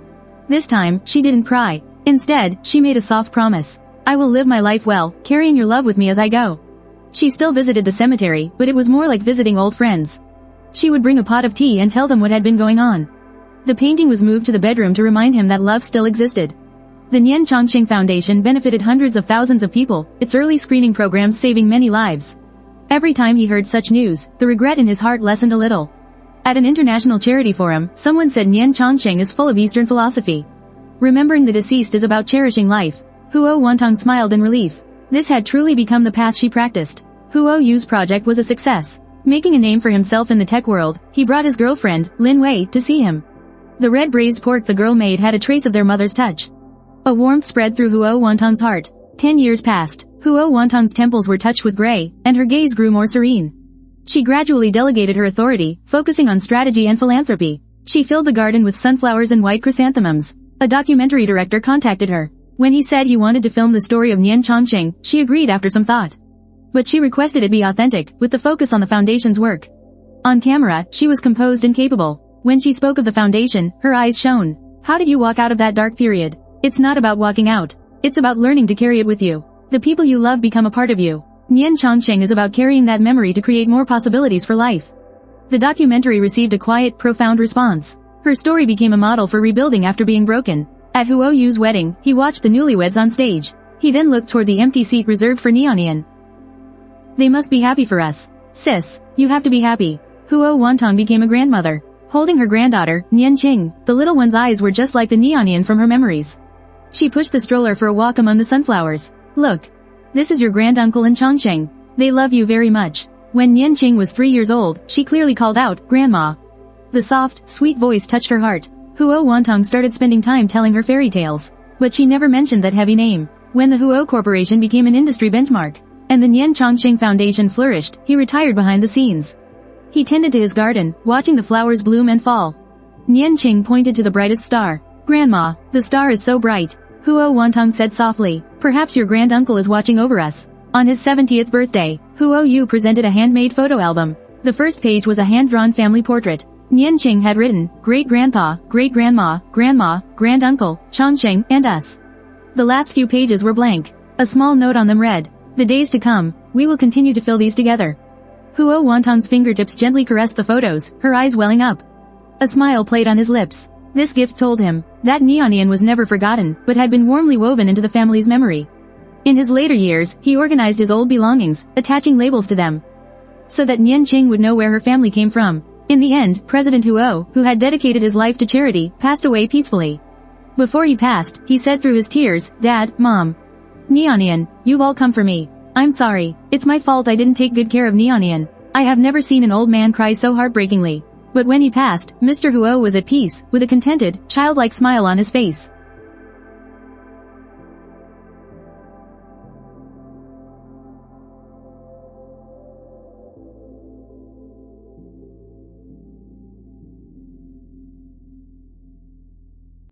Speaker 1: This time, she didn't cry. Instead, she made a soft promise. I will live my life well, carrying your love with me as I go. She still visited the cemetery, but it was more like visiting old friends. She would bring a pot of tea and tell them what had been going on. The painting was moved to the bedroom to remind him that love still existed. The Nian Chongqing Foundation benefited hundreds of thousands of people, its early screening programs saving many lives. Every time he heard such news, the regret in his heart lessened a little. At an international charity forum, someone said Nian Chongqing is full of Eastern philosophy. Remembering the deceased is about cherishing life. Huo Wantong smiled in relief. This had truly become the path she practiced. Huo Yu's project was a success. Making a name for himself in the tech world, he brought his girlfriend, Lin Wei, to see him. The red braised pork the girl made had a trace of their mother's touch. A warmth spread through Huo Wantong's heart. 10 years passed. Huo Wantong's temples were touched with gray, and her gaze grew more serene. She gradually delegated her authority, focusing on strategy and philanthropy. She filled the garden with sunflowers and white chrysanthemums. A documentary director contacted her. When he said he wanted to film the story of Nian Chongqing, she agreed after some thought. But she requested it be authentic, with the focus on the foundation's work. On camera, she was composed and capable. When she spoke of the foundation, her eyes shone. How did you walk out of that dark period? It's not about walking out. It's about learning to carry it with you. The people you love become a part of you. Nian Chongqing is about carrying that memory to create more possibilities for life. The documentary received a quiet, profound response. Her story became a model for rebuilding after being broken. At Huo Yu's wedding, he watched the newlyweds on stage. He then looked toward the empty seat reserved for Nian. They must be happy for us. Sis, you have to be happy. Huo Wantong became a grandmother. Holding her granddaughter, Nian Qing, the little one's eyes were just like the Nian from her memories. She pushed the stroller for a walk among the sunflowers. Look. This is your granduncle in Chongqing. They love you very much. When Nian Qing was 3 years old, she clearly called out, Grandma. The soft, sweet voice touched her heart. Huo Wantong started spending time telling her fairy tales. But she never mentioned that heavy name. When the Huo Corporation became an industry benchmark, and the Nian Chongqing Foundation flourished, he retired behind the scenes. He tended to his garden, watching the flowers bloom and fall. Nian Qing pointed to the brightest star. Grandma, the star is so bright. Huo Wantong said softly, perhaps your granduncle is watching over us. On his 70th birthday, Huo Yu presented a handmade photo album. The first page was a hand-drawn family portrait. Nian Qing had written, great-grandpa, great-grandma, grandma, granduncle, Chongqing, and us. The last few pages were blank. A small note on them read, the days to come, we will continue to fill these together. Huo Wantong's fingertips gently caressed the photos, her eyes welling up. A smile played on his lips. This gift told him that Nian was never forgotten, but had been warmly woven into the family's memory. In his later years, he organized his old belongings, attaching labels to them, so that Nian Qing would know where her family came from. In the end, President Huo, who had dedicated his life to charity, passed away peacefully. Before he passed, he said through his tears, Dad, Mom. Nian, you've all come for me. I'm sorry. It's my fault I didn't take good care of Nian. I have never seen an old man cry so heartbreakingly. But when he passed, Mr. Huo was at peace, with a contented, childlike smile on his face.